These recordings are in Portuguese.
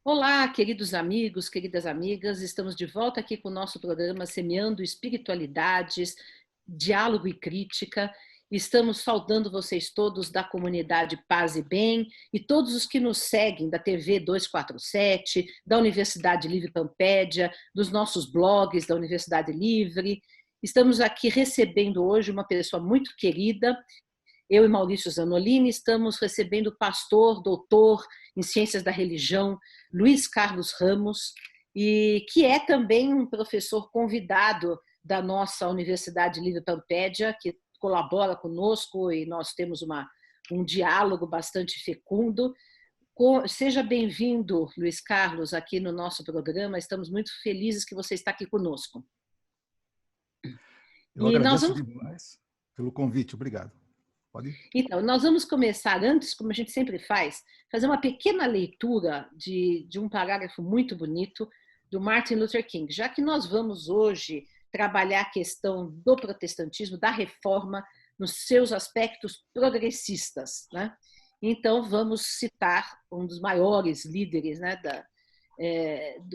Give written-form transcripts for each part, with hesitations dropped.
Olá, queridos amigos, queridas amigas, estamos de volta aqui com o nosso programa Semeando Espiritualidades, Diálogo e Crítica. Estamos saudando vocês todos da comunidade Paz e Bem e todos os que nos seguem da TV 247, da Universidade Livre Pampédia, dos nossos blogs da Universidade Livre. Estamos aqui recebendo hoje uma pessoa muito querida. Eu e Maurício Zanolini estamos recebendo o pastor, doutor em Ciências da Religião, Luiz Carlos Ramos, e que é também um professor convidado da nossa Universidade Livre Pampédia, que colabora conosco e nós temos um diálogo bastante fecundo. Seja bem-vindo, Luiz Carlos, aqui no nosso programa. Estamos muito felizes que você está aqui conosco. Eu agradeço demais pelo convite. Obrigado. Pode ir. Então, nós vamos começar antes, como a gente sempre faz, fazer uma pequena leitura de um parágrafo muito bonito do Martin Luther King, já que nós vamos hoje trabalhar a questão do protestantismo, da reforma, nos seus aspectos progressistas, né? Então, vamos citar um dos maiores líderes, né,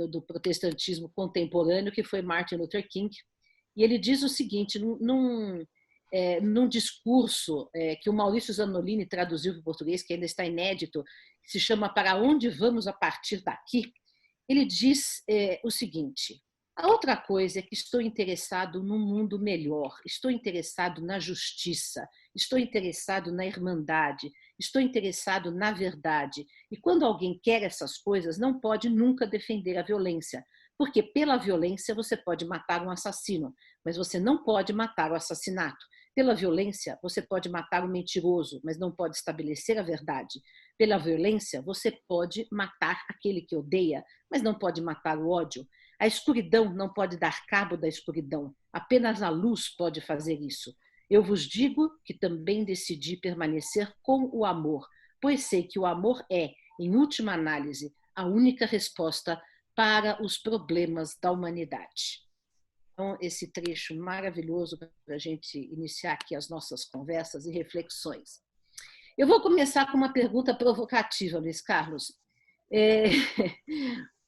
do protestantismo contemporâneo, que foi Martin Luther King, e ele diz o seguinte, num discurso que o Maurício Zanolini traduziu para o português, que ainda está inédito, que se chama Para Onde Vamos a Partir Daqui, ele diz o seguinte: a outra coisa é que estou interessado num mundo melhor, estou interessado na justiça, estou interessado na irmandade, estou interessado na verdade. E quando alguém quer essas coisas, não pode nunca defender a violência, porque pela violência você pode matar um assassino, mas você não pode matar o assassinato. Pela violência, você pode matar o mentiroso, mas não pode estabelecer a verdade. Pela violência, você pode matar aquele que odeia, mas não pode matar o ódio. A escuridão não pode dar cabo da escuridão, apenas a luz pode fazer isso. Eu vos digo que também decidi permanecer com o amor, pois sei que o amor é, em última análise, a única resposta para os problemas da humanidade. Então, esse trecho maravilhoso para a gente iniciar aqui as nossas conversas e reflexões. Eu vou começar com uma pergunta provocativa, Luiz Carlos.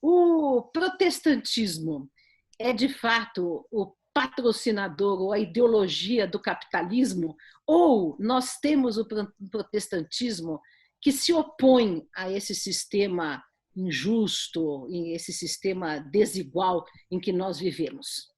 O protestantismo é, de fato, o patrocinador ou a ideologia do capitalismo? Ou nós temos o protestantismo que se opõe a esse sistema injusto, esse sistema desigual em que nós vivemos?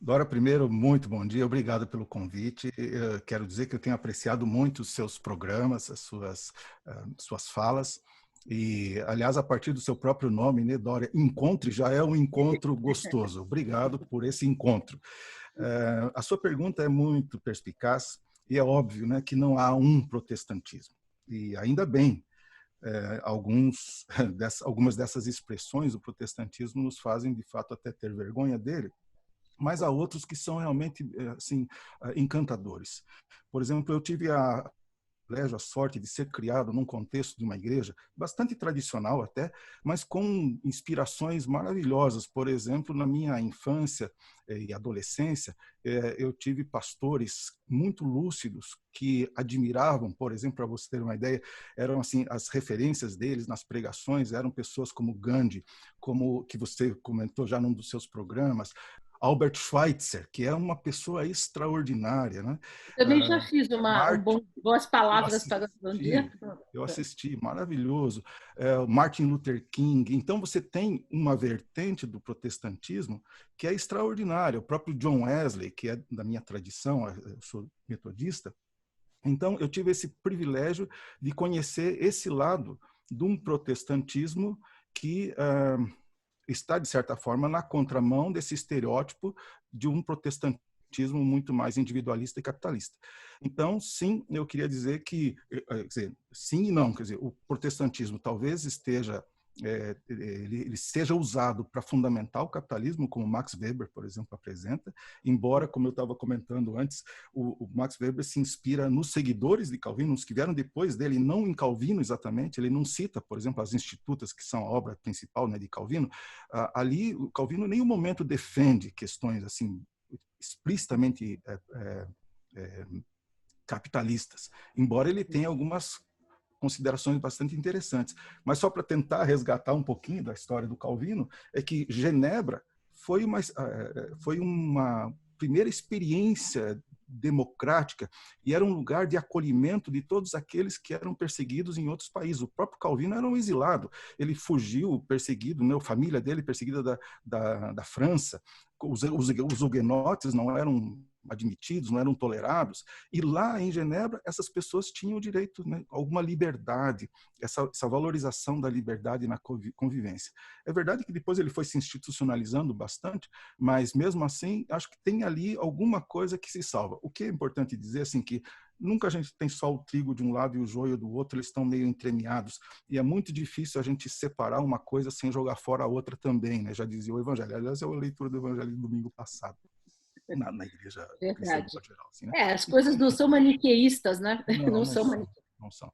Dora, primeiro, muito bom dia, obrigado pelo convite. Eu quero dizer que eu tenho apreciado muito os seus programas, as suas falas. E, aliás, a partir do seu próprio nome, né, Dora, encontre já é um encontro gostoso. Obrigado por esse encontro. A sua pergunta é muito perspicaz e é óbvio, né, que não há um protestantismo. E ainda bem, algumas dessas expressões do protestantismo nos fazem, de fato, até ter vergonha dele, mas há outros que são realmente assim, encantadores. Por exemplo, eu tive a sorte de ser criado num contexto de uma igreja bastante tradicional até, mas com inspirações maravilhosas. Por exemplo, na minha infância e adolescência, eu tive pastores muito lúcidos que admiravam, por exemplo, para você ter uma ideia, eram assim, as referências deles nas pregações eram pessoas como Gandhi, como que você comentou já num dos seus programas, Albert Schweitzer, que é uma pessoa extraordinária, né? Também já fiz boas Eu palavras para o bom dia. assisti, maravilhoso. Martin Luther King. Então, você tem uma vertente do protestantismo que é extraordinária. O próprio John Wesley, que é da minha tradição, eu sou metodista. Então, eu tive esse privilégio de conhecer esse lado de um protestantismo que está, de certa forma, na contramão desse estereótipo de um protestantismo muito mais individualista e capitalista. Então, sim, eu queria dizer que, quer dizer, sim e não, quer dizer, o protestantismo talvez esteja, ele seja usado para fundamentar o capitalismo, como Max Weber, por exemplo, apresenta, embora, como eu estava comentando antes, o Max Weber se inspira nos seguidores de Calvino, nos que vieram depois dele, não em Calvino exatamente, ele não cita, por exemplo, as Institutas, que são a obra principal, né, de Calvino. Ali, o Calvino em nenhum momento defende questões assim explicitamente capitalistas, embora ele tenha algumas considerações bastante interessantes. Mas só para tentar resgatar um pouquinho da história do Calvino, é que Genebra foi uma primeira experiência democrática e era um lugar de acolhimento de todos aqueles que eram perseguidos em outros países. O próprio Calvino era um exilado, ele fugiu perseguido, né? A família dele perseguida da França, os huguenotes não eram admitidos, não eram tolerados, e lá em Genebra essas pessoas tinham o direito, né, a alguma liberdade, essa valorização da liberdade na convivência. É verdade que depois ele foi se institucionalizando bastante, mas mesmo assim acho que tem ali alguma coisa que se salva. O que é importante dizer assim que nunca a gente tem só o trigo de um lado e o joio do outro, eles estão meio entremeados, e é muito difícil a gente separar uma coisa sem jogar fora a outra também, né? Já dizia o Evangelho. Aliás, é a leitura do Evangelho do domingo passado. Na igreja cristã Verdade. de geral. Assim, né? As coisas não são maniqueístas, né? Não São são, maniqueístas. não são.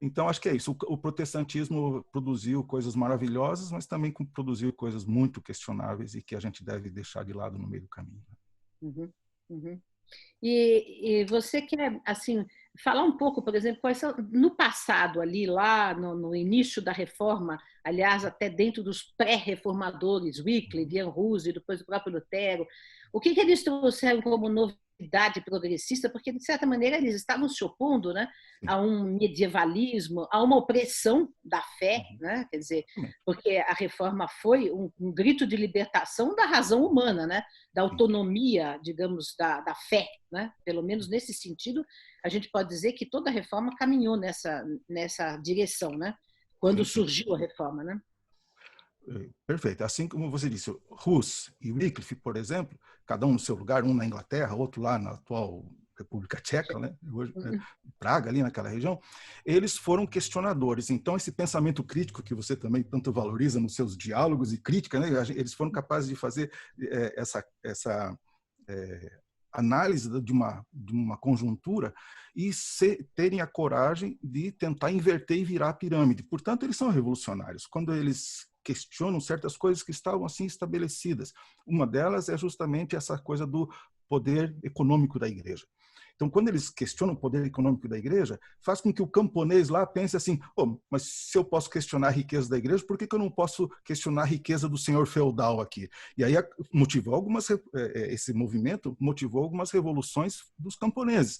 Então, acho que é isso. O protestantismo produziu coisas maravilhosas, mas também produziu coisas muito questionáveis e que a gente deve deixar de lado no meio do caminho. Uhum, uhum. E você quer, assim, falar um pouco, por exemplo, quais são, no passado, ali, lá no início da reforma, aliás, até dentro dos pré-reformadores, Wycliffe, Jan Hus e depois o próprio Lutero, o que eles trouxeram como novidade progressista? Porque, de certa maneira, eles estavam se opondo, né, a um medievalismo, a uma opressão da fé, né? Quer dizer, porque a reforma foi um grito de libertação da razão humana, né? Da autonomia, digamos, da fé, né? Pelo menos nesse sentido, a gente pode dizer que toda a reforma caminhou nessa direção, né? Quando surgiu a reforma, né? Perfeito. Assim como você disse, Hus e Wycliffe, por exemplo, cada um no seu lugar, um na Inglaterra, outro lá na atual República Tcheca, né? Hoje, Praga, ali naquela região, eles foram questionadores. Então, esse pensamento crítico que você também tanto valoriza nos seus diálogos e crítica, né? Eles foram capazes de fazer essa análise de uma conjuntura e terem a coragem de tentar inverter e virar a pirâmide. Portanto, eles são revolucionários. Quando eles questionam certas coisas que estavam assim estabelecidas. Uma delas é justamente essa coisa do poder econômico da igreja. Então, quando eles questionam o poder econômico da igreja, faz com que o camponês lá pense assim, mas se eu posso questionar a riqueza da igreja, por que eu não posso questionar a riqueza do senhor feudal aqui? E aí esse movimento motivou algumas revoluções dos camponeses.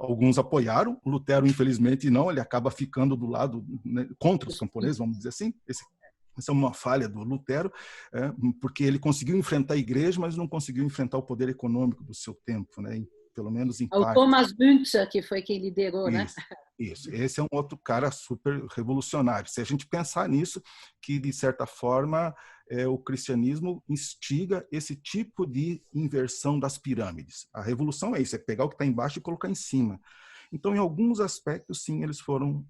Alguns apoiaram, Lutero, infelizmente, não, ele acaba ficando do lado, né, contra os camponeses, vamos dizer assim. Essa é uma falha do Lutero, porque ele conseguiu enfrentar a igreja, mas não conseguiu enfrentar o poder econômico do seu tempo, né? Pelo menos em O parte. Thomas Müntzer, que foi quem liderou, né? Isso. Esse é um outro cara super revolucionário. Se a gente pensar nisso, que de certa forma o cristianismo instiga esse tipo de inversão das pirâmides. A revolução é isso, é pegar o que está embaixo e colocar em cima. Então, em alguns aspectos, sim, eles foram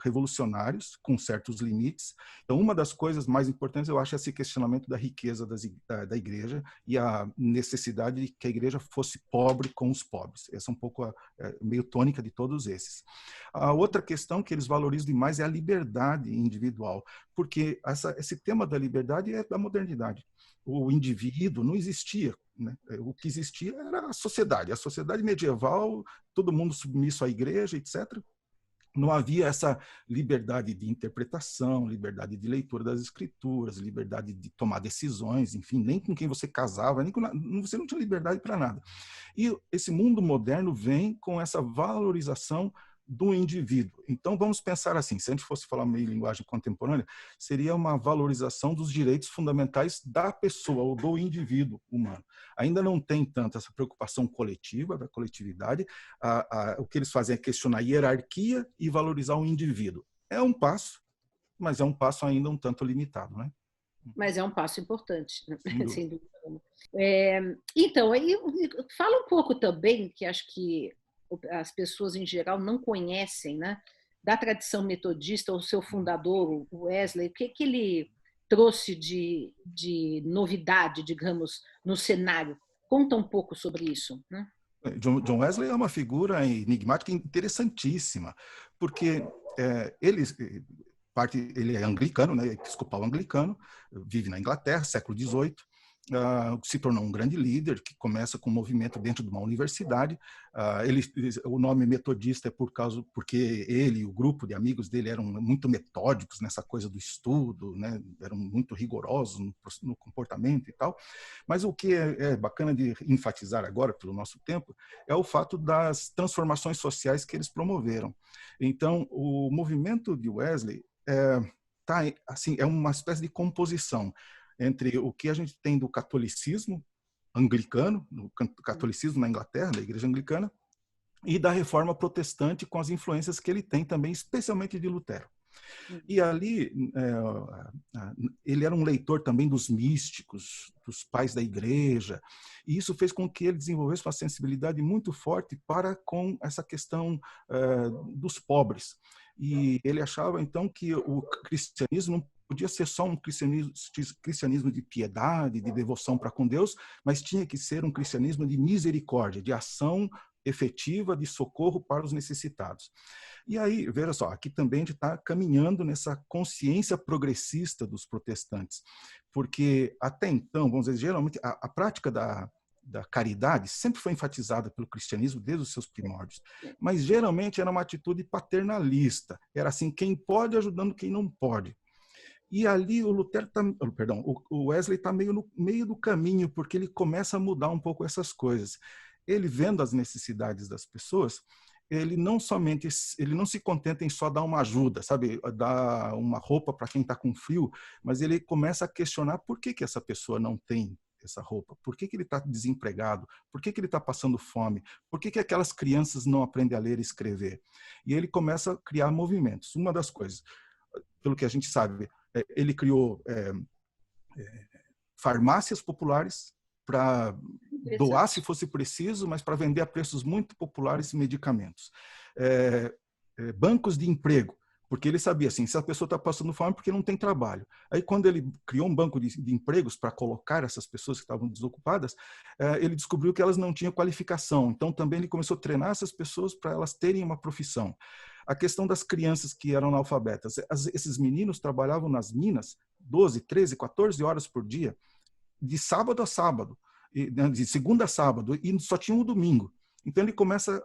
revolucionários, com certos limites. Então, uma das coisas mais importantes, eu acho, é esse questionamento da riqueza da igreja e a necessidade de que a igreja fosse pobre com os pobres. Essa é um pouco meio tônica de todos esses. A outra questão que eles valorizam demais é a liberdade individual, porque esse tema da liberdade é da modernidade. O indivíduo não existia, né? O que existia era a sociedade medieval, todo mundo submisso à igreja, etc. Não havia essa liberdade de interpretação, liberdade de leitura das escrituras, liberdade de tomar decisões, enfim, nem com quem você casava, você não tinha liberdade para nada. E esse mundo moderno vem com essa valorização do indivíduo. Então, vamos pensar assim, se a gente fosse falar meio linguagem contemporânea, seria uma valorização dos direitos fundamentais da pessoa, ou do indivíduo humano. Ainda não tem tanto essa preocupação coletiva, da coletividade. O que eles fazem é questionar a hierarquia e valorizar o indivíduo. É um passo, mas é um passo ainda um tanto limitado, né? Mas é um passo importante, sem dúvida. Então, aí, fala um pouco também, que acho que as pessoas em geral não conhecem, né, da tradição metodista, o seu fundador, o Wesley, o que ele trouxe de novidade, digamos, no cenário. Conta um pouco sobre isso, né? John Wesley é uma figura enigmática interessantíssima, porque ele é anglicano, né, episcopal anglicano, vive na Inglaterra, século XVIII, se tornou um grande líder, que começa com um movimento dentro de uma universidade. O nome metodista é porque ele e o grupo de amigos dele eram muito metódicos nessa coisa do estudo, né? Eram muito rigorosos no comportamento e tal. Mas o que é bacana de enfatizar agora, pelo nosso tempo, é o fato das transformações sociais que eles promoveram. Então, o movimento de Wesley assim, é uma espécie de composição entre o que a gente tem do catolicismo anglicano, do catolicismo na Inglaterra, da Igreja Anglicana, e da Reforma Protestante, com as influências que ele tem também, especialmente de Lutero. E ali, ele era um leitor também dos místicos, dos pais da igreja, e isso fez com que ele desenvolvesse uma sensibilidade muito forte para com essa questão dos pobres. E ele achava, então, que o cristianismo não podia ser só um cristianismo de piedade, de devoção para com Deus, mas tinha que ser um cristianismo de misericórdia, de ação efetiva, de socorro para os necessitados. E aí, veja só, aqui também a gente está caminhando nessa consciência progressista dos protestantes, porque até então, vamos dizer, geralmente a prática da caridade sempre foi enfatizada pelo cristianismo desde os seus primórdios, mas geralmente era uma atitude paternalista, era assim, quem pode ajudando quem não pode. E ali o Wesley está meio no meio do caminho, porque ele começa a mudar um pouco essas coisas. Ele vendo as necessidades das pessoas, ele não se contenta em só dar uma ajuda, sabe, dar uma roupa para quem está com frio, mas ele começa a questionar por que essa pessoa não tem essa roupa, por que ele está desempregado, por que ele está passando fome, por que aquelas crianças não aprendem a ler e escrever. E ele começa a criar movimentos. Uma das coisas, pelo que a gente sabe, ele criou farmácias populares para doar se fosse preciso, mas para vender a preços muito populares medicamentos. Bancos de emprego, porque ele sabia assim, se a pessoa está passando fome porque não tem trabalho. Aí quando ele criou um banco de empregos para colocar essas pessoas que estavam desocupadas, ele descobriu que elas não tinham qualificação. Então também ele começou a treinar essas pessoas para elas terem uma profissão. A questão das crianças que eram analfabetas. Esses meninos trabalhavam nas minas 12, 13, 14 horas por dia, de sábado a sábado, de segunda a sábado, e só tinha um domingo. Então ele começa,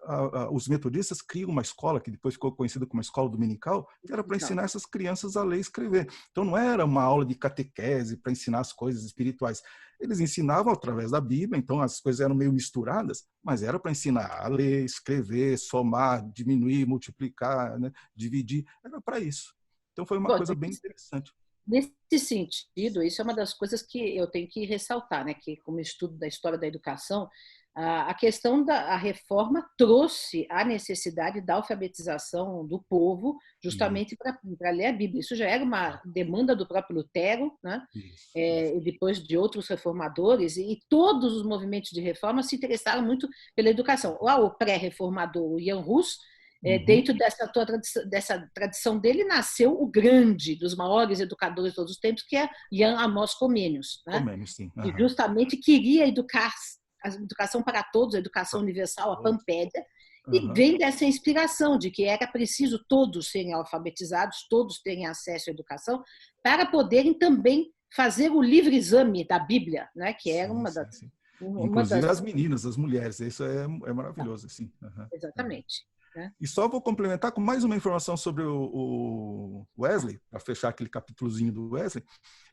os metodistas criam uma escola, que depois ficou conhecida como escola dominical, que era para ensinar essas crianças a ler e escrever. Então não era uma aula de catequese para ensinar as coisas espirituais. Eles ensinavam através da Bíblia, então as coisas eram meio misturadas, mas era para ensinar a ler, escrever, somar, diminuir, multiplicar, né, dividir, era para isso. Então foi uma coisa bem interessante. Nesse sentido, isso é uma das coisas que eu tenho que ressaltar, né? Que como estudo da história da educação, a questão da reforma trouxe a necessidade da alfabetização do povo justamente para ler a Bíblia. Isso já era uma demanda do próprio Lutero, né? E depois de outros reformadores, e todos os movimentos de reforma se interessaram muito pela educação. Lá o pré-reformador, o Jan Hus, dentro dessa tradição dele, nasceu o grande, dos maiores educadores de todos os tempos, que é Jan Amos Comenius, né? Comenius, sim. E justamente queria educar a educação para todos, a educação universal, a Pampédia, e vem dessa inspiração de que era preciso todos serem alfabetizados, todos terem acesso à educação, para poderem também fazer o livre exame da Bíblia, né? Que era uma das... Inclusive as meninas, as mulheres, isso é maravilhoso. Assim. Exatamente. Né? E só vou complementar com mais uma informação sobre o Wesley, para fechar aquele capítulozinho do Wesley,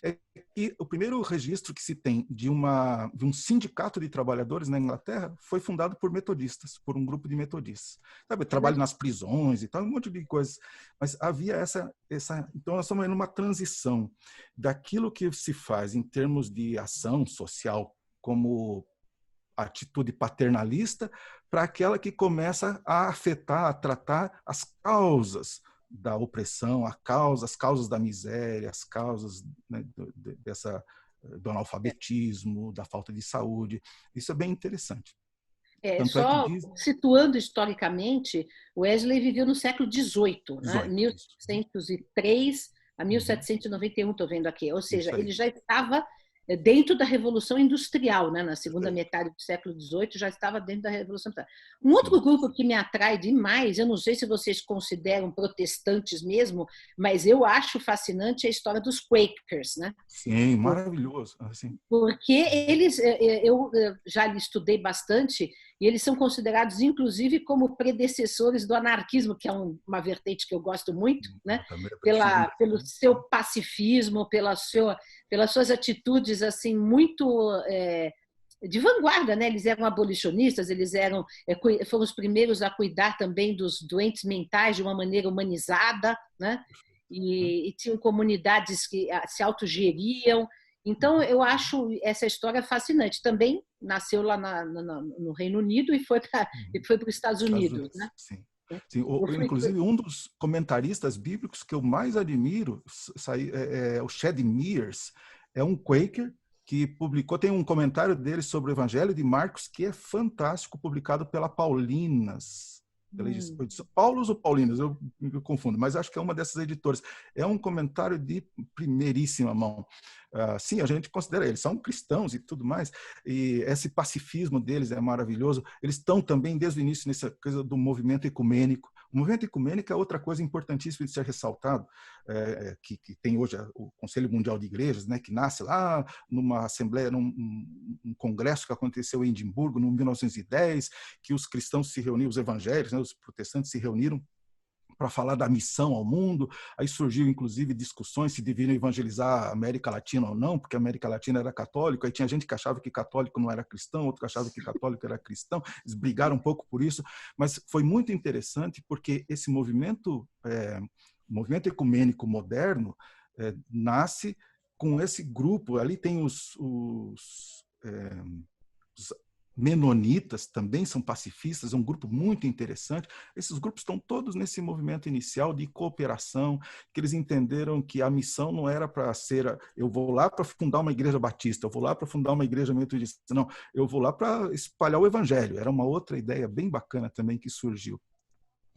é que o primeiro registro que se tem de um sindicato de trabalhadores na Inglaterra foi fundado por metodistas, por um grupo de metodistas. Sabe, trabalho nas prisões e tal, um monte de coisas. Mas havia essa... Então, nós estamos numa transição daquilo que se faz em termos de ação social, como atitude paternalista, para aquela que começa a afetar, a tratar as causas da opressão, as causas da miséria, as causas, né, do analfabetismo, da falta de saúde. Isso é bem interessante. Situando historicamente, Wesley viveu no século XVIII, né? 1103 a 1791, estou vendo aqui. Ou seja, ele já estava dentro da Revolução Industrial, né? Na segunda metade do século XVIII, já estava dentro da Revolução Industrial. Um outro grupo que me atrai demais, eu não sei se vocês consideram protestantes mesmo, mas eu acho fascinante a história dos Quakers, né? Sim, maravilhoso. Assim. Porque eles, eu já estudei bastante, e eles são considerados, inclusive, como predecessores do anarquismo, que é uma vertente que eu gosto muito, né? Pelo seu pacifismo, pelas suas atitudes assim muito de vanguarda, né? Eles eram abolicionistas, eles foram os primeiros a cuidar também dos doentes mentais de uma maneira humanizada, né? E tinham comunidades que se autogeriam. Então, eu acho essa história fascinante. Também nasceu lá no Reino Unido e foi para os Estados Unidos, né? Sim. Sim. Inclusive, um dos comentaristas bíblicos que eu mais admiro é o Chad Mears, é um Quaker que publicou, tem um comentário dele sobre o Evangelho de Marcos que é fantástico, publicado pela Paulinas. Paulos ou Paulinas, eu me confundo, mas acho que é uma dessas editoras. É um comentário de primeiríssima mão. Sim, a gente considera, eles são cristãos e tudo mais, e esse pacifismo deles é maravilhoso. Eles estão também, desde o início, nessa coisa do movimento ecumênico. O movimento ecumênico é outra coisa importantíssima de ser ressaltado, que tem hoje o Conselho Mundial de Igrejas, né, que nasce lá numa assembleia, num congresso que aconteceu em Edimburgo, em 1910, que os cristãos se reuniram, os evangélicos, né, os protestantes se reuniram para falar da missão ao mundo. Aí surgiu, inclusive, discussões se deveriam evangelizar a América Latina ou não, porque a América Latina era católica, aí tinha gente que achava que católico não era cristão, outro que achava que católico era cristão, eles brigaram um pouco por isso, mas foi muito interessante porque esse movimento ecumênico moderno nasce com esse grupo, ali tem os menonitas também são pacifistas, é um grupo muito interessante. Esses grupos estão todos nesse movimento inicial de cooperação, que eles entenderam que a missão não era para ser, eu vou lá para fundar uma igreja batista, eu vou lá para fundar uma igreja metodista, não, eu vou lá para espalhar o evangelho. Era uma outra ideia bem bacana também que surgiu.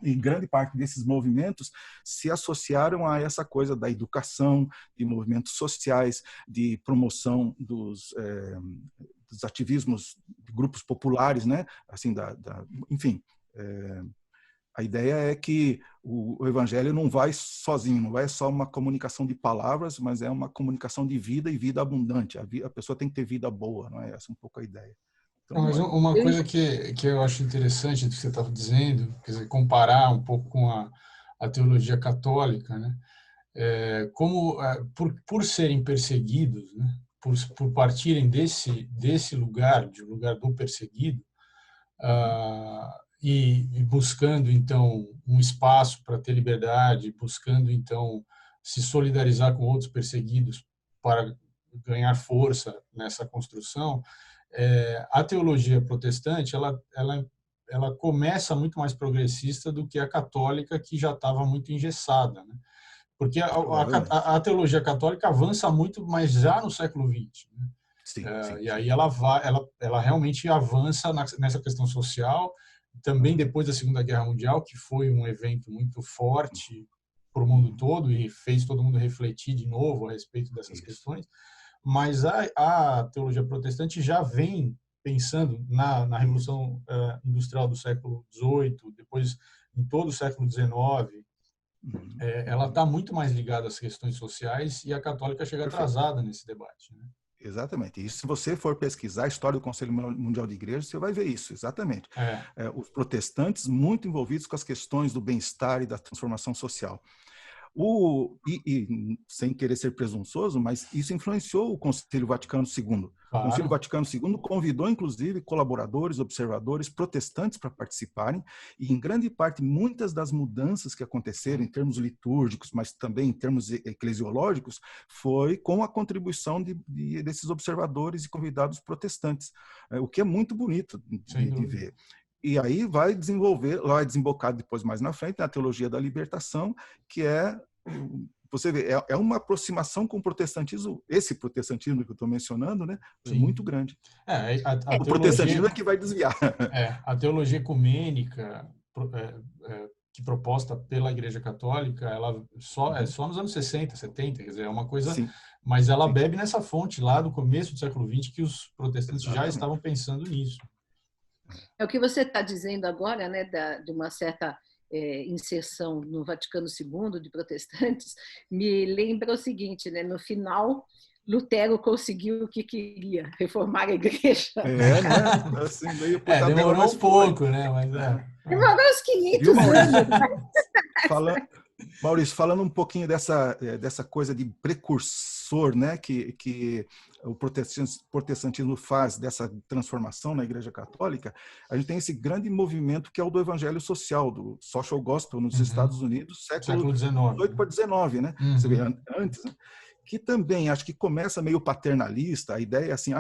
E grande parte desses movimentos se associaram a essa coisa da educação, de movimentos sociais, de promoção dos ativismos de grupos populares, né? Assim, enfim, a ideia é que o evangelho não vai sozinho, não é só uma comunicação de palavras, mas é uma comunicação de vida e vida abundante. A pessoa tem que ter vida boa, não é essa um pouco a ideia. Não, mas uma coisa que eu acho interessante do que você estava dizendo, quer dizer, comparar um pouco com a teologia católica, né? Como por serem perseguidos, né? Por partirem desse lugar, de lugar do perseguido, e buscando então um espaço para ter liberdade, buscando então se solidarizar com outros perseguidos para ganhar força nessa construção. A teologia protestante ela começa muito mais progressista do que a católica, que já estava muito engessada, né? Porque a teologia católica avança muito, mas já no século XX, né? Sim. E aí ela realmente avança nessa questão social, também depois da Segunda Guerra Mundial, que foi um evento muito forte para o mundo todo e fez todo mundo refletir de novo a respeito dessas questões. Mas a teologia protestante já vem pensando na Revolução Industrial do século XVIII, depois em todo o século XIX. Ela está muito mais ligada às questões sociais, e a católica chega atrasada nesse debate, né? Exatamente. E se você for pesquisar a história do Conselho Mundial de Igrejas, você vai ver isso, exatamente. Os protestantes muito envolvidos com as questões do bem-estar e da transformação social. Sem querer ser presunçoso, mas isso influenciou o Conselho Vaticano II. Claro. O Conselho Vaticano II convidou, inclusive, colaboradores, observadores, protestantes para participarem, e, em grande parte, muitas das mudanças que aconteceram em termos litúrgicos, mas também em termos eclesiológicos, foi com a contribuição desses observadores e convidados protestantes, o que é muito bonito de ver. E aí vai desembocar depois, mais na frente, na teologia da libertação, que você vê, é uma aproximação com o protestantismo, esse protestantismo que eu estou mencionando, né? É muito grande. O protestantismo é que vai desviar. A teologia ecumênica que proposta pela Igreja Católica, ela é só nos anos 60, 70, quer dizer, é uma coisa, Sim, mas ela sim, bebe nessa fonte lá do começo do século XX que os protestantes já exatamente. estavam pensando nisso. É o que você está dizendo agora, né, de uma certa inserção no Vaticano II de protestantes, me lembra o seguinte, né, no final Lutero conseguiu o que queria, reformar a igreja. Não é? Assim, meio por tabela, Demorou mas um foi. pouco, né? Mas Demorou uns Viu, 500 Maurício? anos. Fala, Maurício, falando um pouquinho dessa coisa de precursor, né, que o protestantismo faz, dessa transformação na Igreja Católica, a gente tem esse grande movimento que é o do evangelho social, do social gospel nos Estados Unidos, século século XIX. 18 para 19, né? Você vê, antes, né? Que também acho que começa meio paternalista, a ideia é assim,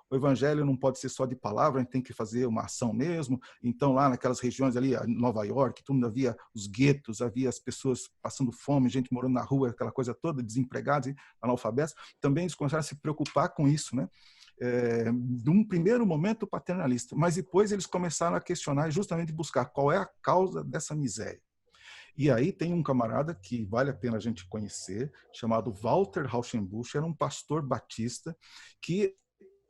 o evangelho não pode ser só de palavra, a gente tem que fazer uma ação mesmo. Então lá naquelas regiões ali, Nova York, tudo havia os guetos, havia as pessoas passando fome, gente morando na rua, aquela coisa toda, desempregados, analfabetos. Também eles começaram a se preocupar com isso, né? De um primeiro momento paternalista, mas depois eles começaram a questionar e justamente buscar qual é a causa dessa miséria. E aí tem um camarada que vale a pena a gente conhecer, chamado Walter Rauschenbusch, era um pastor batista que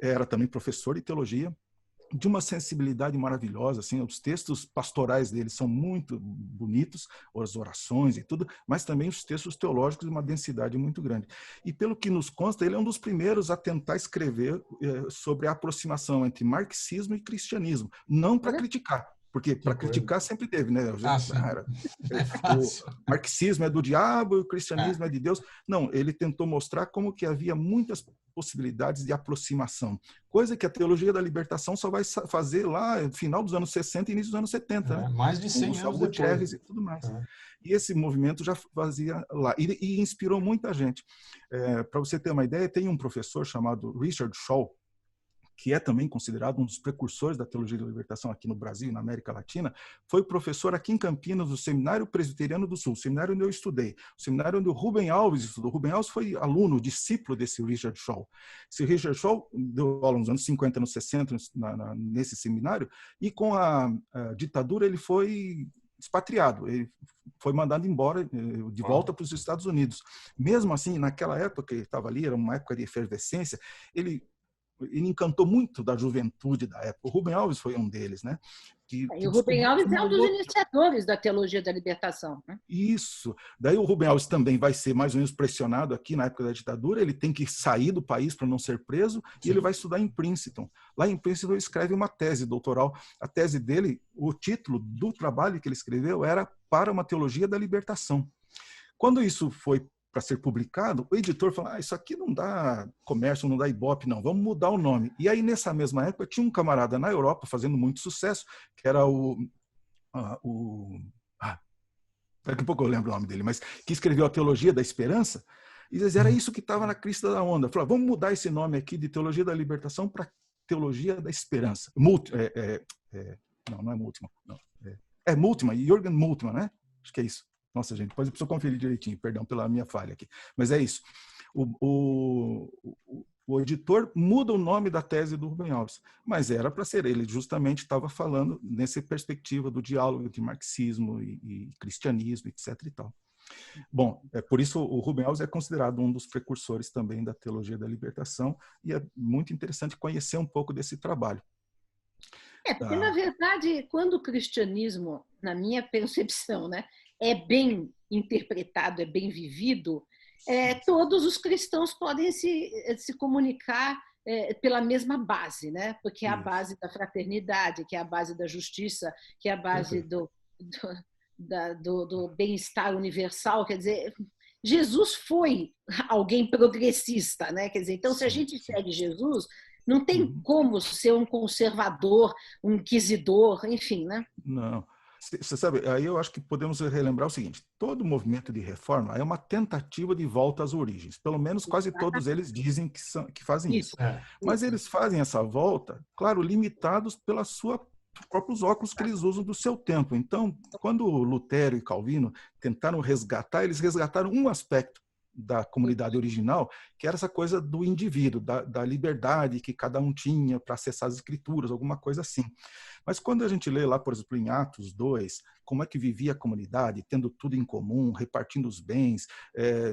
era também professor de teologia, de uma sensibilidade maravilhosa, assim, os textos pastorais dele são muito bonitos, as orações e tudo, mas também os textos teológicos de uma densidade muito grande. E pelo que nos consta, ele é um dos primeiros a tentar escrever sobre a aproximação entre marxismo e cristianismo, não para criticar, porque para criticar sempre teve, né? O marxismo é do diabo e o cristianismo é de Deus. Não, ele tentou mostrar como que havia muitas possibilidades de aproximação, coisa que a teologia da libertação só vai fazer lá no final dos anos 60 e início dos anos 70, né? Mais de 100 anos depois. E tudo mais. E esse movimento já fazia lá, e inspirou muita gente. Para você ter uma ideia, tem um professor chamado Richard Shaw, que é também considerado um dos precursores da teologia da libertação aqui no Brasil e na América Latina, foi professor aqui em Campinas do Seminário Presbiteriano do Sul, seminário onde eu estudei, o seminário onde o Rubem Alves estudou. O Rubem Alves foi aluno, discípulo desse Richard Shaw. Esse Richard Shaw deu aula nos anos 50, nos 60, nesse seminário, e com a ditadura ele foi expatriado, ele foi mandado embora, de volta para os Estados Unidos. Mesmo assim, naquela época que ele estava ali, era uma época de efervescência, ele encantou muito da juventude da época. O Rubem Alves foi um deles, né? E o Rubem Alves é um dos iniciadores da teologia da libertação, né? Isso. Daí o Rubem Alves também vai ser mais ou menos pressionado aqui na época da ditadura, ele tem que sair do país para não ser preso, e ele vai estudar em Princeton. Lá em Princeton ele escreve uma tese doutoral. A tese dele, o título do trabalho que ele escreveu era Para uma Teologia da Libertação. Quando isso foi para ser publicado, o editor falou, isso aqui não dá comércio, não dá Ibope, não, vamos mudar o nome. E aí, nessa mesma época, tinha um camarada na Europa fazendo muito sucesso, que era daqui a pouco eu lembro o nome dele, mas que escreveu a Teologia da Esperança, e era isso que estava na crista da onda. Falou, vamos mudar esse nome aqui de Teologia da Libertação para Teologia da Esperança. Não é Multman, não. É Multman, Jürgen Multman, né? Acho que é isso. Nossa, gente, depois eu preciso conferir direitinho, perdão pela minha falha aqui. Mas é isso. O editor muda o nome da tese do Rubem Alves, mas era para ser ele, justamente estava falando nessa perspectiva do diálogo entre marxismo e cristianismo, etc. e tal. Bom, por isso o Rubem Alves é considerado um dos precursores também da teologia da libertação, e é muito interessante conhecer um pouco desse trabalho. Porque, na verdade, quando o cristianismo, na minha percepção, né, é bem interpretado, é bem vivido, todos os cristãos podem se comunicar pela mesma base, né? Porque é a base da fraternidade, que é a base da justiça, que é a base do bem-estar universal. Quer dizer, Jesus foi alguém progressista, né? Quer dizer, então, se a gente segue Jesus, não tem como ser um conservador, um inquisidor, enfim, né? Não. Você sabe, aí eu acho que podemos relembrar o seguinte, todo movimento de reforma é uma tentativa de volta às origens. Pelo menos quase todos eles dizem que fazem isso. Mas eles fazem essa volta, claro, limitados pelos próprios óculos que eles usam do seu tempo. Então, quando Lutero e Calvino tentaram resgatar, eles resgataram um aspecto da comunidade original, que era essa coisa do indivíduo, da liberdade que cada um tinha para acessar as escrituras, alguma coisa assim. Mas quando a gente lê lá, por exemplo, em Atos 2, como é que vivia a comunidade, tendo tudo em comum, repartindo os bens,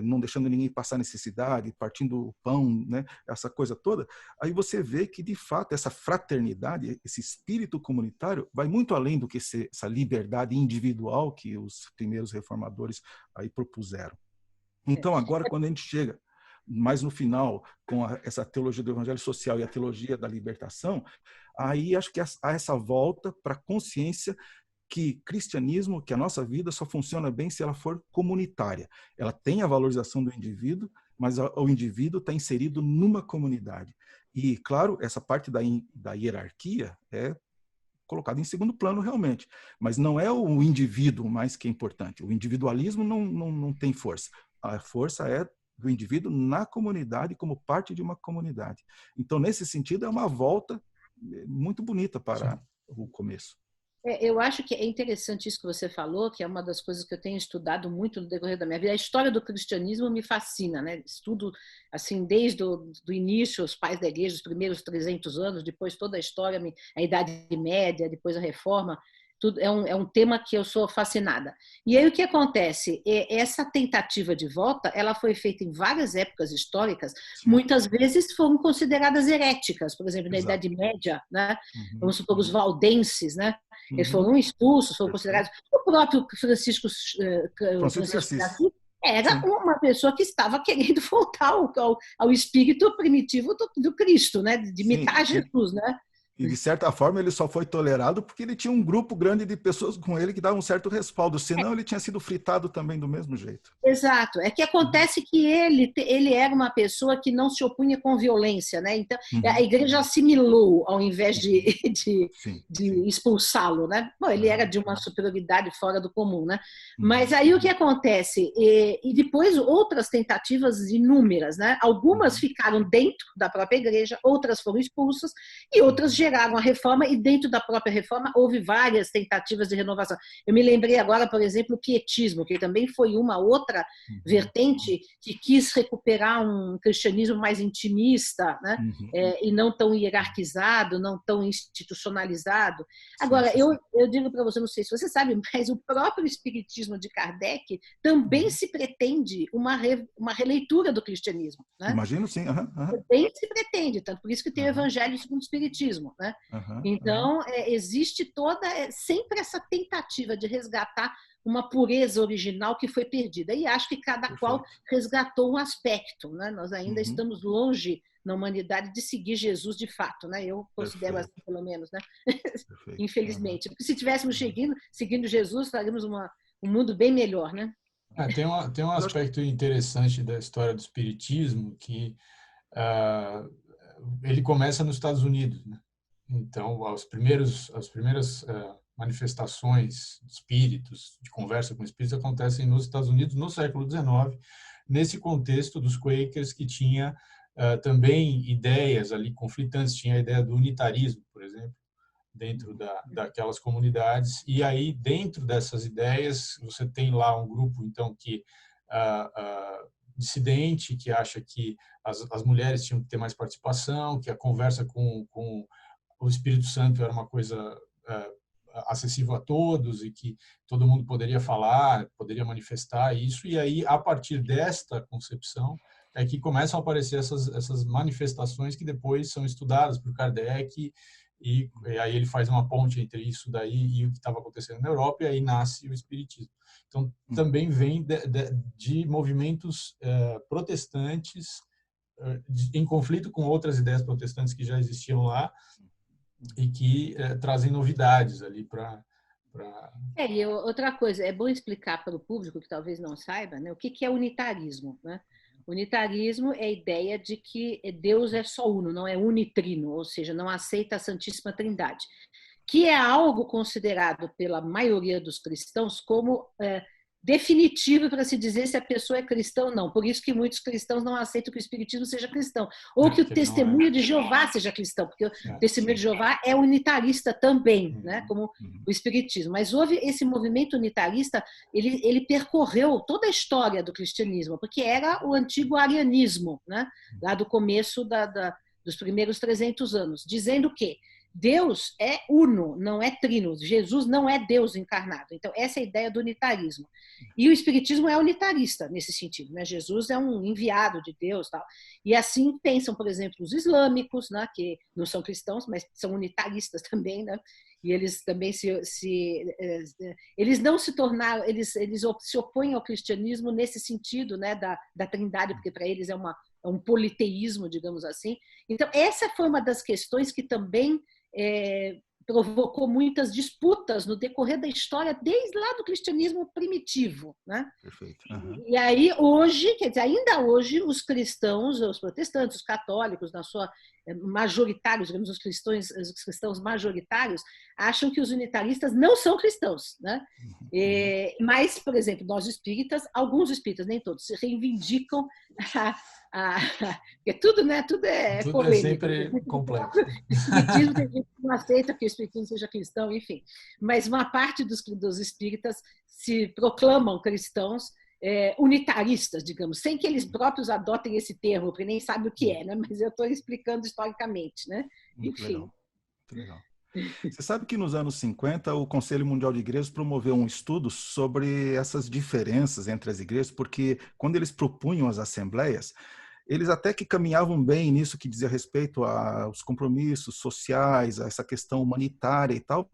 não deixando ninguém passar necessidade, partindo o pão, né? Essa coisa toda, aí você vê que, de fato, essa fraternidade, esse espírito comunitário, vai muito além do que essa liberdade individual que os primeiros reformadores aí propuseram. Então, agora, quando a gente chega mais no final, com essa teologia do evangelho social e a teologia da libertação, aí acho que há essa volta para a consciência que cristianismo, que a nossa vida só funciona bem se ela for comunitária. Ela tem a valorização do indivíduo, mas o indivíduo está inserido numa comunidade. E, claro, essa parte da hierarquia é colocado em segundo plano realmente, mas não é o indivíduo mais que é importante. O individualismo não tem força. A força é do indivíduo na comunidade, como parte de uma comunidade. Então, nesse sentido, é uma volta muito bonita para o começo. Eu acho que é interessante isso que você falou, que é uma das coisas que eu tenho estudado muito no decorrer da minha vida. A história do cristianismo me fascina, né? Estudo assim desde do início, os pais da igreja, os primeiros 300 anos, depois toda a história, a Idade Média, depois a Reforma. Tudo é um tema que eu sou fascinada. E aí o que acontece? Essa tentativa de volta, ela foi feita em várias épocas históricas, muitas vezes foram consideradas heréticas, por exemplo, na Idade Média, né? Vamos supor, os valdenses, né? Eles foram expulsos, foram considerados. O próprio Francisco de Assis era uma pessoa que estava querendo voltar ao espírito primitivo do Cristo, né? De imitar Jesus, né? E, de certa forma, ele só foi tolerado porque ele tinha um grupo grande de pessoas com ele que davam um certo respaldo. Senão, ele tinha sido fritado também do mesmo jeito. Exato. É que acontece que ele era uma pessoa que não se opunha com violência, né? Então, a igreja assimilou ao invés de expulsá-lo, né? Bom, ele era de uma superioridade fora do comum, né? Mas aí o que acontece? E depois outras tentativas inúmeras, né? Algumas ficaram dentro da própria igreja, outras foram expulsas e outras geraram a reforma, e dentro da própria reforma houve várias tentativas de renovação. Eu me lembrei agora, por exemplo, o pietismo, que também foi uma outra vertente que quis recuperar um cristianismo mais intimista, né? E não tão hierarquizado, não tão institucionalizado. Agora, eu digo para você, não sei se você sabe, mas o próprio espiritismo de Kardec também se pretende uma releitura do cristianismo, né? Imagino, sim. Também se pretende, tanto por isso que tem o Evangelho segundo o Espiritismo, né? Então, existe sempre essa tentativa de resgatar uma pureza original que foi perdida. E acho que cada qual resgatou um aspecto, né? Nós ainda estamos longe na humanidade de seguir Jesus de fato, né? Eu considero assim, pelo menos, né? Infelizmente. Porque se estivéssemos seguindo Jesus, faríamos um mundo bem melhor, né? Tem um aspecto interessante da história do espiritismo que ele começa nos Estados Unidos, né? Então, as primeiras manifestações de espíritos, de conversa com espíritos, acontecem nos Estados Unidos no século XIX, nesse contexto dos Quakers, que tinha também ideias ali conflitantes. Tinha a ideia do unitarismo, por exemplo, dentro daquelas comunidades. E aí, dentro dessas ideias, você tem lá um grupo, então, que dissidente, que acha que as mulheres tinham que ter mais participação, que a conversa com o Espírito Santo era uma coisa acessível a todos e que todo mundo poderia falar, poderia manifestar isso. E aí, a partir desta concepção, é que começam a aparecer essas manifestações que depois são estudadas por Kardec, e aí ele faz uma ponte entre isso daí e o que estava acontecendo na Europa, e aí nasce o Espiritismo. Então, também vem de movimentos protestantes em conflito com outras ideias protestantes que já existiam lá e que trazem novidades ali para... E outra coisa, é bom explicar para o público que talvez não saiba, né, o que é unitarismo, né? Unitarismo é a ideia de que Deus é só uno, não é unitrino, ou seja, não aceita a Santíssima Trindade, que é algo considerado pela maioria dos cristãos como definitivo para se dizer se a pessoa é cristã ou não. Por isso que muitos cristãos não aceitam que o espiritismo seja cristão, ou que o testemunho de Jeová seja cristão, porque o testemunho de Jeová é unitarista também, né, como o espiritismo. Mas houve esse movimento unitarista, ele percorreu toda a história do cristianismo, porque era o antigo arianismo, né, lá do começo dos primeiros 300 anos, dizendo que Deus é uno, não é trino. Jesus não é Deus encarnado. Então, essa é a ideia do unitarismo. E o espiritismo é unitarista nesse sentido, né? Jesus é um enviado de Deus, tal. E assim pensam, por exemplo, os islâmicos, né? Que não são cristãos, mas são unitaristas também, né? E eles também eles não se tornaram, eles se opõem ao cristianismo nesse sentido, né? Da trindade, porque para eles é um politeísmo, digamos assim. Então, essa foi uma das questões que também provocou muitas disputas no decorrer da história, desde lá do cristianismo primitivo, né? Perfeito. E aí, hoje, quer dizer, ainda hoje, os cristãos, os protestantes, os católicos, na sua majoritários, digamos, os cristãos majoritários, acham que os unitaristas não são cristãos, né? Mas, por exemplo, nós espíritas, alguns espíritas, nem todos, se reivindicam porque tudo, né? Tudo é polêmico. É sempre complexo. O espiritismo tem gente que não aceita que o espiritismo seja cristão, enfim. Mas uma parte dos espíritas se proclamam cristãos unitaristas, digamos, sem que eles próprios adotem esse termo, porque nem sabem o que é, né? Mas eu estou explicando historicamente, né? Enfim. Muito legal. Você sabe que nos anos 50 o Conselho Mundial de Igrejas promoveu um estudo sobre essas diferenças entre as igrejas, porque quando eles propunham as assembleias, eles até que caminhavam bem nisso que dizia respeito aos compromissos sociais, a essa questão humanitária e tal,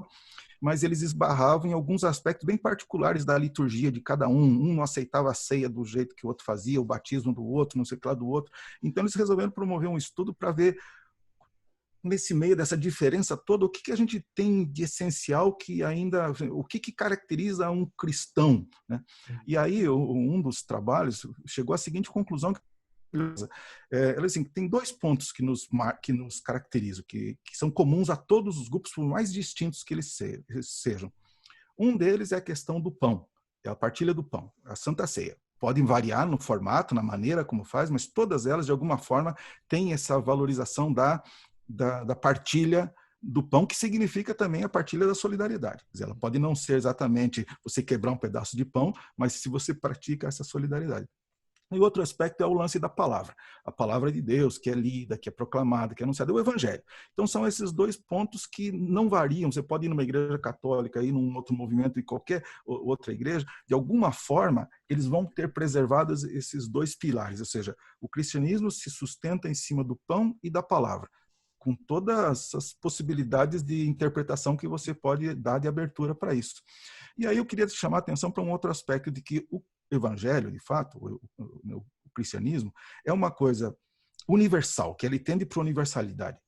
mas eles esbarravam em alguns aspectos bem particulares da liturgia de cada um. Um não aceitava a ceia do jeito que o outro fazia, o batismo do outro, não sei o que lá do outro. Então eles resolveram promover um estudo para ver, nesse meio dessa diferença toda, o que a gente tem de essencial que ainda, o que caracteriza um cristão, né? E aí um dos trabalhos chegou à seguinte conclusão, assim, tem 2 pontos que nos caracterizam, que são comuns a todos os grupos, por mais distintos que eles sejam. Um deles é a questão do pão, é a partilha do pão, a Santa Ceia. Podem variar no formato, na maneira como faz, mas todas elas, de alguma forma, têm essa valorização da partilha do pão, que significa também a partilha da solidariedade. Quer dizer, ela pode não ser exatamente você quebrar um pedaço de pão, mas se você pratica essa solidariedade. E outro aspecto é o lance da palavra. A palavra de Deus, que é lida, que é proclamada, que é anunciada, é o evangelho. Então são esses 2 pontos que não variam. Você pode ir numa igreja católica, ir num outro movimento, em qualquer outra igreja, de alguma forma, eles vão ter preservados esses 2 pilares, ou seja, o cristianismo se sustenta em cima do pão e da palavra, com todas as possibilidades de interpretação que você pode dar de abertura para isso. E aí eu queria chamar a atenção para um outro aspecto de que o evangelho, de fato, o cristianismo, é uma coisa universal, que ele tende para a universalidade.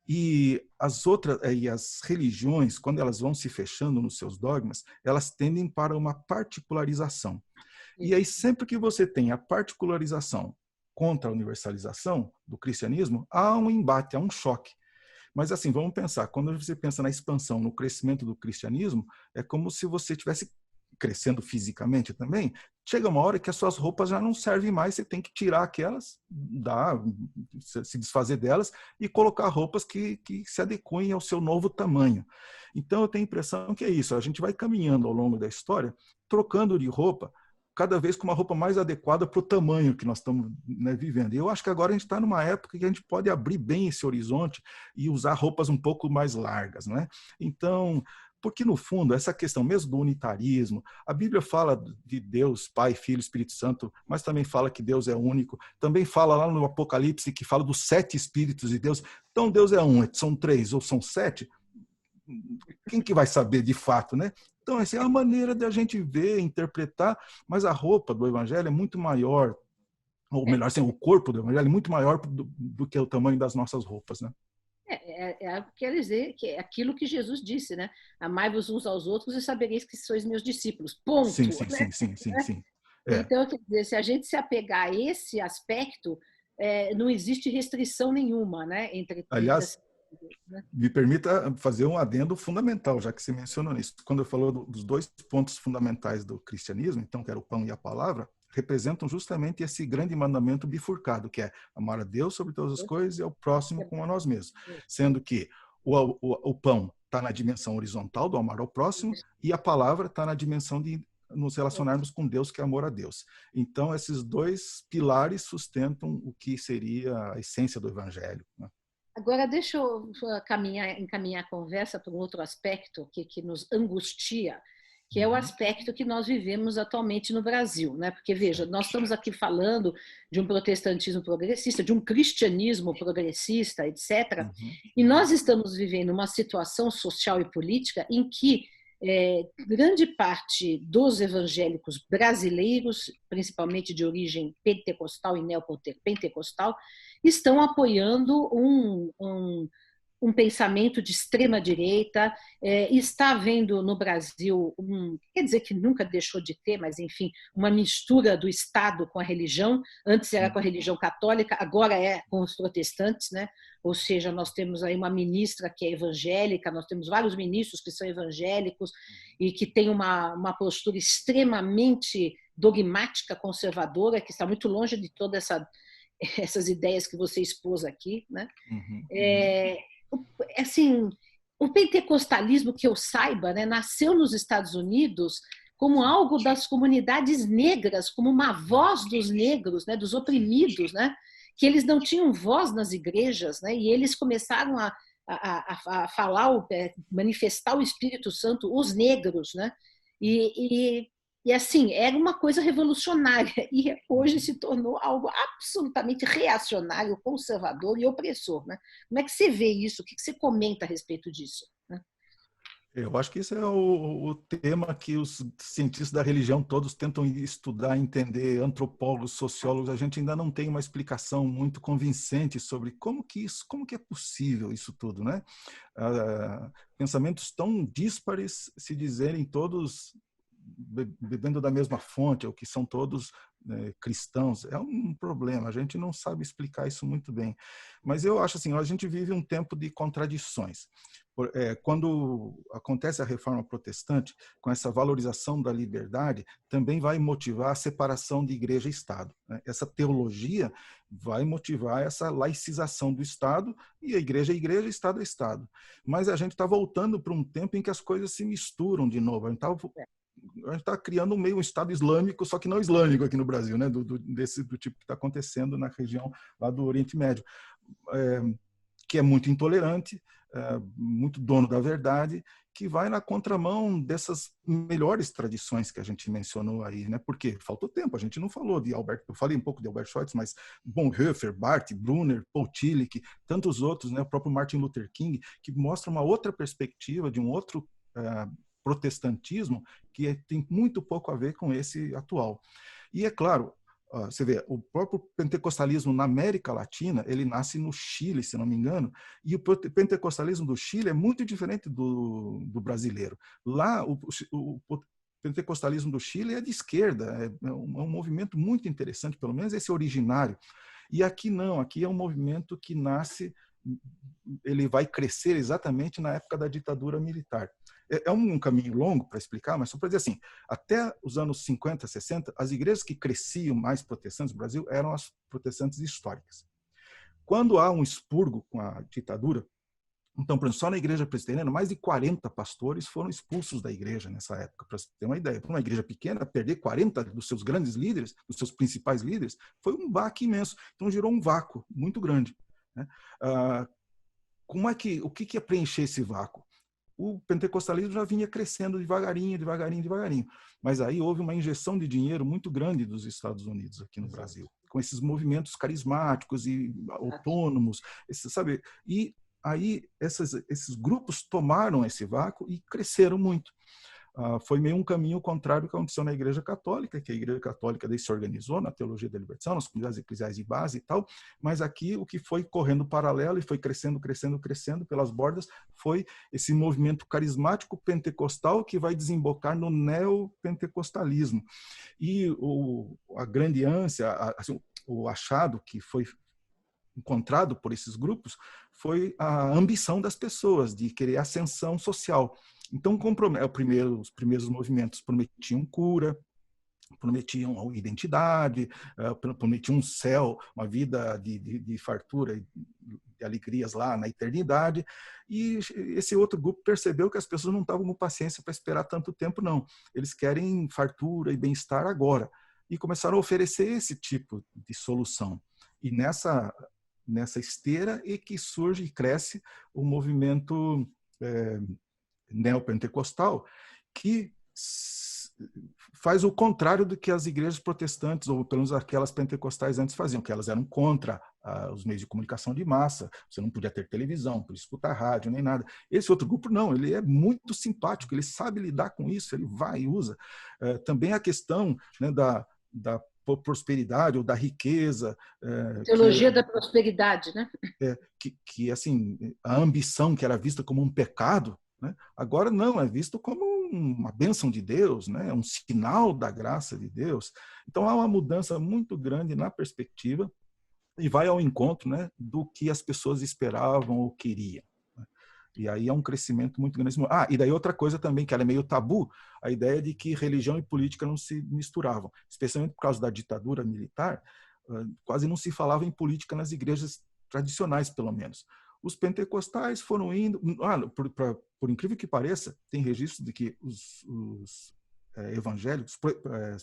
E as religiões, quando elas vão se fechando nos seus dogmas, elas tendem para uma particularização. E aí, sempre que você tem a particularização contra a universalização do cristianismo, há um embate, há um choque. Mas assim, vamos pensar, quando você pensa na expansão, no crescimento do cristianismo, é como se você estivesse crescendo fisicamente também. Chega uma hora que as suas roupas já não servem mais, você tem que tirar aquelas, se desfazer delas e colocar roupas que se adequem ao seu novo tamanho. Então eu tenho a impressão que é isso, a gente vai caminhando ao longo da história, trocando de roupa, cada vez com uma roupa mais adequada para o tamanho que nós estamos, né, vivendo. E eu acho que agora a gente está numa época que a gente pode abrir bem esse horizonte e usar roupas um pouco mais largas, não é? Então, porque no fundo, essa questão mesmo do unitarismo, a Bíblia fala de Deus, Pai, Filho, Espírito Santo, mas também fala que Deus é único, também fala lá no Apocalipse que fala dos 7 Espíritos de Deus. Então Deus é um, são 3 ou são 7? Quem que vai saber de fato, né? Então, essa é a maneira de a gente ver, interpretar, mas a roupa do Evangelho é muito maior, ou melhor, assim, o corpo do Evangelho é muito maior do que o tamanho das nossas roupas, né? Quer dizer, que é aquilo que Jesus disse, né? Amai-vos uns aos outros e sabereis que sois meus discípulos. Ponto. Sim. Então, quer dizer, se a gente se apegar a esse aspecto, não existe restrição nenhuma, né? Aliás, Me permita fazer um adendo fundamental, já que você mencionou isso. Quando eu falou dos dois pontos fundamentais do cristianismo, então, que era o pão e a palavra, representam justamente esse grande mandamento bifurcado, que é amar a Deus sobre todas as coisas e ao próximo como a nós mesmos. Sendo que o pão está na dimensão horizontal do amar ao próximo e a palavra está na dimensão de nos relacionarmos com Deus, que é amor a Deus. Então, esses dois pilares sustentam o que seria a essência do evangelho, né? Agora, deixa eu encaminhar a conversa para um outro aspecto que nos angustia, que é o aspecto que nós vivemos atualmente no Brasil, né? Porque, veja, nós estamos aqui falando de um protestantismo progressista, de um cristianismo progressista, etc. E nós estamos vivendo uma situação social e política em que grande parte dos evangélicos brasileiros, principalmente de origem pentecostal e neopentecostal, estão apoiando um pensamento de extrema-direita, está havendo no Brasil, quer dizer que nunca deixou de ter, mas enfim, uma mistura do Estado com a religião. Antes era com a religião católica, agora é com os protestantes, né? Ou seja, nós temos aí uma ministra que é evangélica, nós temos vários ministros que são evangélicos e que têm uma postura extremamente dogmática, conservadora, que está muito longe de todas essas ideias que você expôs aqui, né? Assim, o pentecostalismo, que eu saiba, né, nasceu nos Estados Unidos como algo das comunidades negras, como uma voz dos negros, né, dos oprimidos, né, que eles não tinham voz nas igrejas, né, e eles começaram a falar, manifestar o Espírito Santo, os negros, né, e assim, era uma coisa revolucionária, e hoje se tornou algo absolutamente reacionário, conservador e opressor, né? Como é que você vê isso? O que você comenta a respeito disso? Eu acho que esse é o tema que os cientistas da religião todos tentam estudar, entender, antropólogos, sociólogos. A gente ainda não tem uma explicação muito convincente sobre como que é possível isso tudo, né? Pensamentos tão díspares se dizerem todos bebendo da mesma fonte, ou que são todos cristãos, é um problema. A gente não sabe explicar isso muito bem. Mas eu acho assim, a gente vive um tempo de contradições. Quando acontece a reforma protestante, com essa valorização da liberdade, também vai motivar a separação de igreja e Estado, né? Essa teologia vai motivar essa laicização do Estado, e a igreja é igreja, Estado é Estado. Mas a gente está voltando para um tempo em que as coisas se misturam de novo. A gente está criando um Estado islâmico, só que não islâmico aqui no Brasil, né? do tipo que está acontecendo na região lá do Oriente Médio, que é muito intolerante, muito dono da verdade, que vai na contramão dessas melhores tradições que a gente mencionou aí, né? Porque faltou tempo, a gente não falou de Albert, eu falei um pouco de Albert Schweitzer, mas Bonhoeffer, Barth, Brunner, Paul Tillich, tantos outros, né? O próprio Martin Luther King, que mostra uma outra perspectiva de um outro protestantismo que tem muito pouco a ver com esse atual. E é claro, você vê, o próprio pentecostalismo na América Latina, ele nasce no Chile, se não me engano, e o pentecostalismo do Chile é muito diferente do brasileiro. Lá, o pentecostalismo do Chile é de esquerda, é um movimento muito interessante, pelo menos esse originário. E aqui não, aqui é um movimento que nasce, ele vai crescer exatamente na época da ditadura militar. É um caminho longo para explicar, mas só para dizer assim, até os anos 50, 60, as igrejas que cresciam mais protestantes no Brasil eram as protestantes históricas. Quando há um expurgo com a ditadura, então, por exemplo, só na igreja presbiteriana, mais de 40 pastores foram expulsos da igreja nessa época, para você ter uma ideia. Para uma igreja pequena, perder 40 dos seus grandes líderes, dos seus principais líderes, foi um baque imenso. Então, gerou um vácuo muito grande, né? O que ia preencher esse vácuo? O pentecostalismo já vinha crescendo devagarinho, mas aí houve uma injeção de dinheiro muito grande dos Estados Unidos aqui no Brasil, com esses movimentos carismáticos e autônomos, sabe? E aí esses grupos tomaram esse vácuo e cresceram muito. Foi meio um caminho contrário ao que aconteceu na Igreja Católica, que a Igreja Católica daí se organizou na teologia da libertação, nas comunidades eclesiais de base e tal, mas aqui o que foi correndo paralelo e foi crescendo pelas bordas foi esse movimento carismático pentecostal que vai desembocar no neopentecostalismo. E a grande ânsia, assim, o achado que foi encontrado por esses grupos foi a ambição das pessoas de querer ascensão social. Então, os primeiros movimentos prometiam cura, prometiam identidade, prometiam um céu, uma vida de fartura e de alegrias lá na eternidade. E esse outro grupo percebeu que as pessoas não estavam com paciência para esperar tanto tempo, não. Eles querem fartura e bem-estar agora. E começaram a oferecer esse tipo de solução. E nessa esteira é que surge e cresce o movimento neopentecostal, que faz o contrário do que as igrejas protestantes, ou pelo menos aquelas pentecostais antes faziam, que elas eram contra os meios de comunicação de massa, você não podia ter televisão, não podia escutar rádio, nem nada. Esse outro grupo não, ele é muito simpático, ele sabe lidar com isso, ele vai e usa. Também a questão, né, da prosperidade ou da riqueza. Teologia da prosperidade, né? Que assim, a ambição que era vista como um pecado, né, agora não, é visto como uma bênção de Deus, né, um sinal da graça de Deus. Então há uma mudança muito grande na perspectiva e vai ao encontro, né, do que as pessoas esperavam ou queriam. E aí é um crescimento muito grande. E daí outra coisa também, que ela é meio tabu, a ideia de que religião e política não se misturavam. Especialmente por causa da ditadura militar, quase não se falava em política nas igrejas tradicionais, pelo menos. Os pentecostais foram indo... por incrível que pareça, tem registro de que os evangélicos,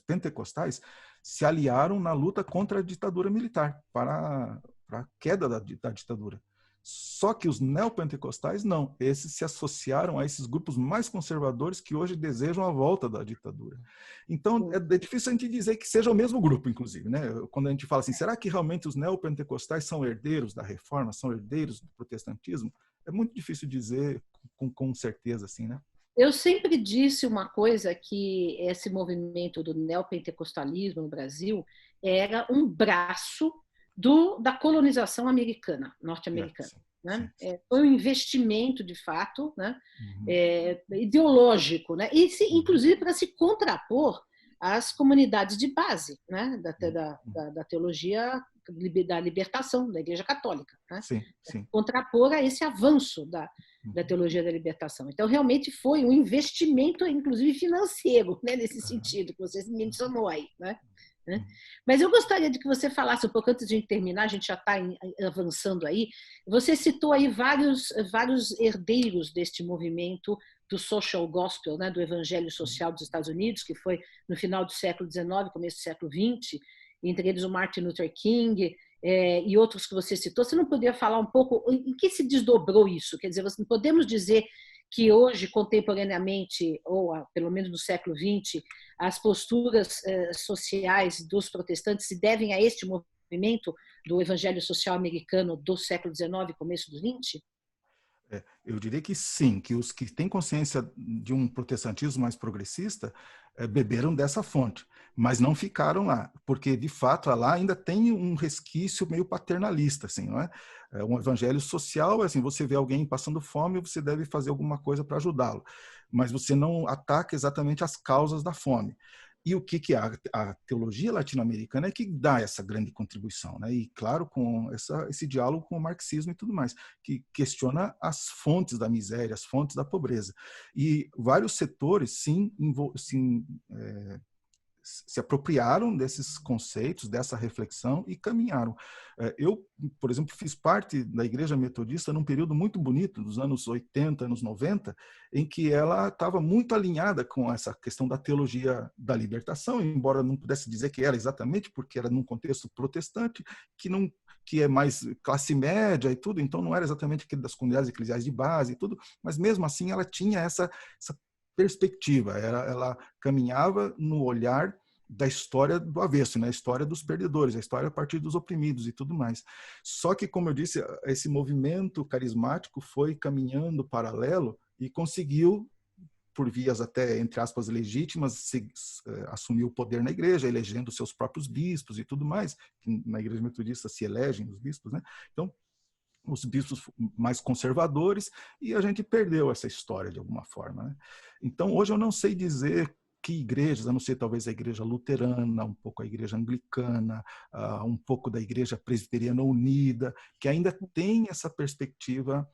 pentecostais, se aliaram na luta contra a ditadura militar, para a queda da ditadura. Só que os neopentecostais não. Esses se associaram a esses grupos mais conservadores que hoje desejam a volta da ditadura. Então, é difícil a gente dizer que seja o mesmo grupo, inclusive, né? Quando a gente fala assim, será que realmente os neopentecostais são herdeiros da reforma, são herdeiros do protestantismo? É muito difícil dizer com certeza, assim, né? Eu sempre disse uma coisa, que esse movimento do neopentecostalismo no Brasil era um braço da colonização americana, norte-americana. Né? Foi um investimento, de fato, né? Ideológico, né? E inclusive para se contrapor às comunidades de base, né? da teologia da libertação, da Igreja Católica. Né? Sim. Contrapor a esse avanço da teologia da libertação. Então, realmente foi um investimento, inclusive financeiro, né? Nesse sentido que você mencionou aí. Né? Mas eu gostaria de que você falasse um pouco, antes de a gente terminar, a gente já está avançando aí. Você citou aí vários herdeiros deste movimento do social gospel, né, do evangelho social dos Estados Unidos, que foi no final do século XIX, começo do século XX, entre eles o Martin Luther King e outros que você citou. Você não poderia falar um pouco em que se desdobrou isso? Quer dizer, podemos dizer que hoje, contemporaneamente, ou pelo menos no século XX, as posturas sociais dos protestantes se devem a este movimento do evangelho social americano do século XIX, começo do XX? Eu diria que sim, que os que têm consciência de um protestantismo mais progressista beberam dessa fonte, mas não ficaram lá, porque de fato lá ainda tem um resquício meio paternalista, assim, não é? Um evangelho social, assim, você vê alguém passando fome, você deve fazer alguma coisa para ajudá-lo, mas você não ataca exatamente as causas da fome. E o que a teologia latino-americana é que dá essa grande contribuição, né? E claro, com esse diálogo com o marxismo e tudo mais, que questiona as fontes da miséria, as fontes da pobreza. E vários setores, sim, se apropriaram desses conceitos, dessa reflexão e caminharam. Eu, por exemplo, fiz parte da Igreja Metodista num período muito bonito, dos anos 80, anos 90, em que ela estava muito alinhada com essa questão da teologia da libertação, embora não pudesse dizer que era exatamente, porque era num contexto protestante, que é mais classe média e tudo, então não era exatamente aquele das comunidades eclesiais de base e tudo, mas mesmo assim ela tinha essa perspectiva, ela caminhava no olhar da história do avesso, né? A história dos perdedores, a história a partir dos oprimidos e tudo mais. Só que, como eu disse, esse movimento carismático foi caminhando paralelo e conseguiu, por vias até, entre aspas, legítimas, assumir o poder na igreja, elegendo seus próprios bispos e tudo mais, que na Igreja Metodista se elegem os bispos, né? Então, os bispos mais conservadores, e a gente perdeu essa história de alguma forma, né? Então, hoje eu não sei dizer que igrejas, a não ser talvez a igreja luterana, um pouco a igreja anglicana, um pouco da igreja presbiteriana unida, que ainda tem essa perspectiva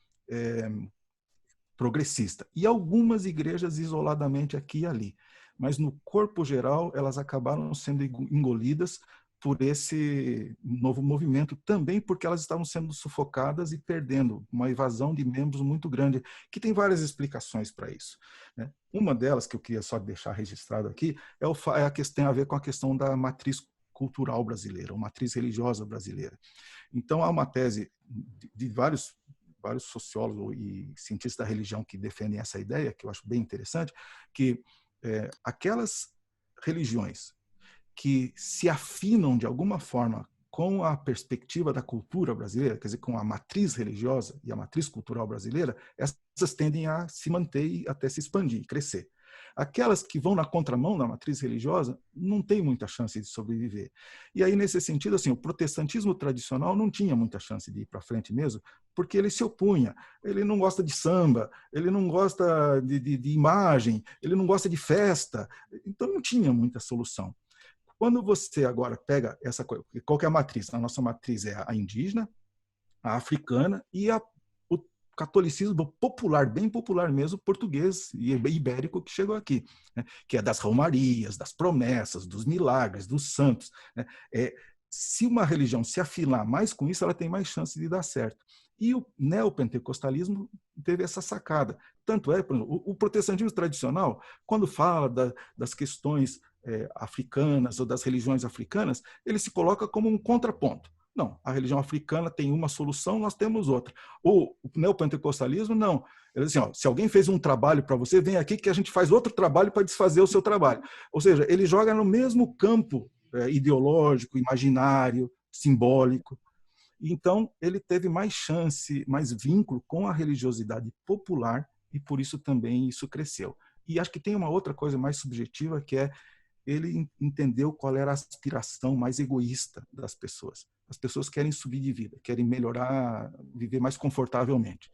progressista. E algumas igrejas isoladamente aqui e ali. Mas no corpo geral, elas acabaram sendo engolidas por esse novo movimento, também porque elas estavam sendo sufocadas e perdendo uma evasão de membros muito grande, que tem várias explicações para isso, né? Uma delas, que eu queria só deixar registrado aqui, tem a ver com a questão da matriz cultural brasileira, ou matriz religiosa brasileira. Então, há uma tese de vários sociólogos e cientistas da religião que defendem essa ideia, que eu acho bem interessante, que aquelas religiões que se afinam de alguma forma com a perspectiva da cultura brasileira, quer dizer, com a matriz religiosa e a matriz cultural brasileira, essas tendem a se manter e até se expandir, crescer. Aquelas que vão na contramão da matriz religiosa não têm muita chance de sobreviver. E aí, nesse sentido, assim, o protestantismo tradicional não tinha muita chance de ir para frente mesmo, porque ele se opunha. Ele não gosta de samba, ele não gosta de imagem, ele não gosta de festa. Então, não tinha muita solução. Quando você agora pega essa coisa, qual que é a matriz? A nossa matriz é a indígena, a africana e o catolicismo popular, bem popular mesmo, português e ibérico que chegou aqui, né? Que é das romarias, das promessas, dos milagres, dos santos, né? Se uma religião se afinar mais com isso, ela tem mais chance de dar certo. E o neopentecostalismo teve essa sacada. Tanto é, por exemplo, o protestantismo tradicional, quando fala das questões africanas ou das religiões africanas, ele se coloca como um contraponto. Não, a religião africana tem uma solução, nós temos outra. O neopentecostalismo, não. Ele diz assim, ó, se alguém fez um trabalho para você, vem aqui que a gente faz outro trabalho para desfazer o seu trabalho. Ou seja, ele joga no mesmo campo ideológico, imaginário, simbólico. Então, ele teve mais chance, mais vínculo com a religiosidade popular e por isso também isso cresceu. E acho que tem uma outra coisa mais subjetiva, que é ele entendeu qual era a aspiração mais egoísta das pessoas. As pessoas querem subir de vida, querem melhorar, viver mais confortavelmente.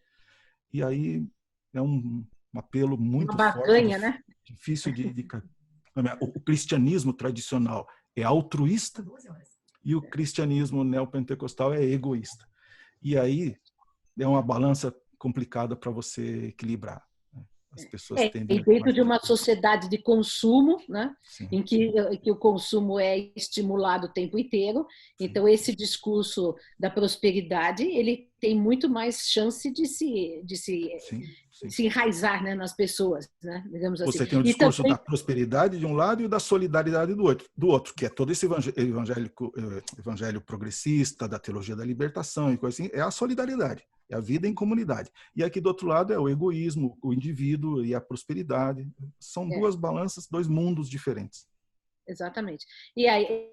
E aí é um apelo muito barganha, forte, né? difícil de... O cristianismo tradicional é altruísta e o cristianismo neopentecostal é egoísta. E aí é uma balança complicada para você equilibrar. As pessoas tendem e dentro de uma sociedade de consumo, né, em que o consumo é estimulado o tempo inteiro, então esse discurso da prosperidade ele tem muito mais chance de se enraizar, né, nas pessoas, né, digamos assim. Você tem o discurso da prosperidade de um lado e da solidariedade do outro, que é todo esse evangelho progressista, da teologia da libertação e coisa assim, é a solidariedade. É a vida em comunidade. E aqui do outro lado é o egoísmo, o indivíduo e a prosperidade. São duas balanças, dois mundos diferentes. Exatamente. E aí,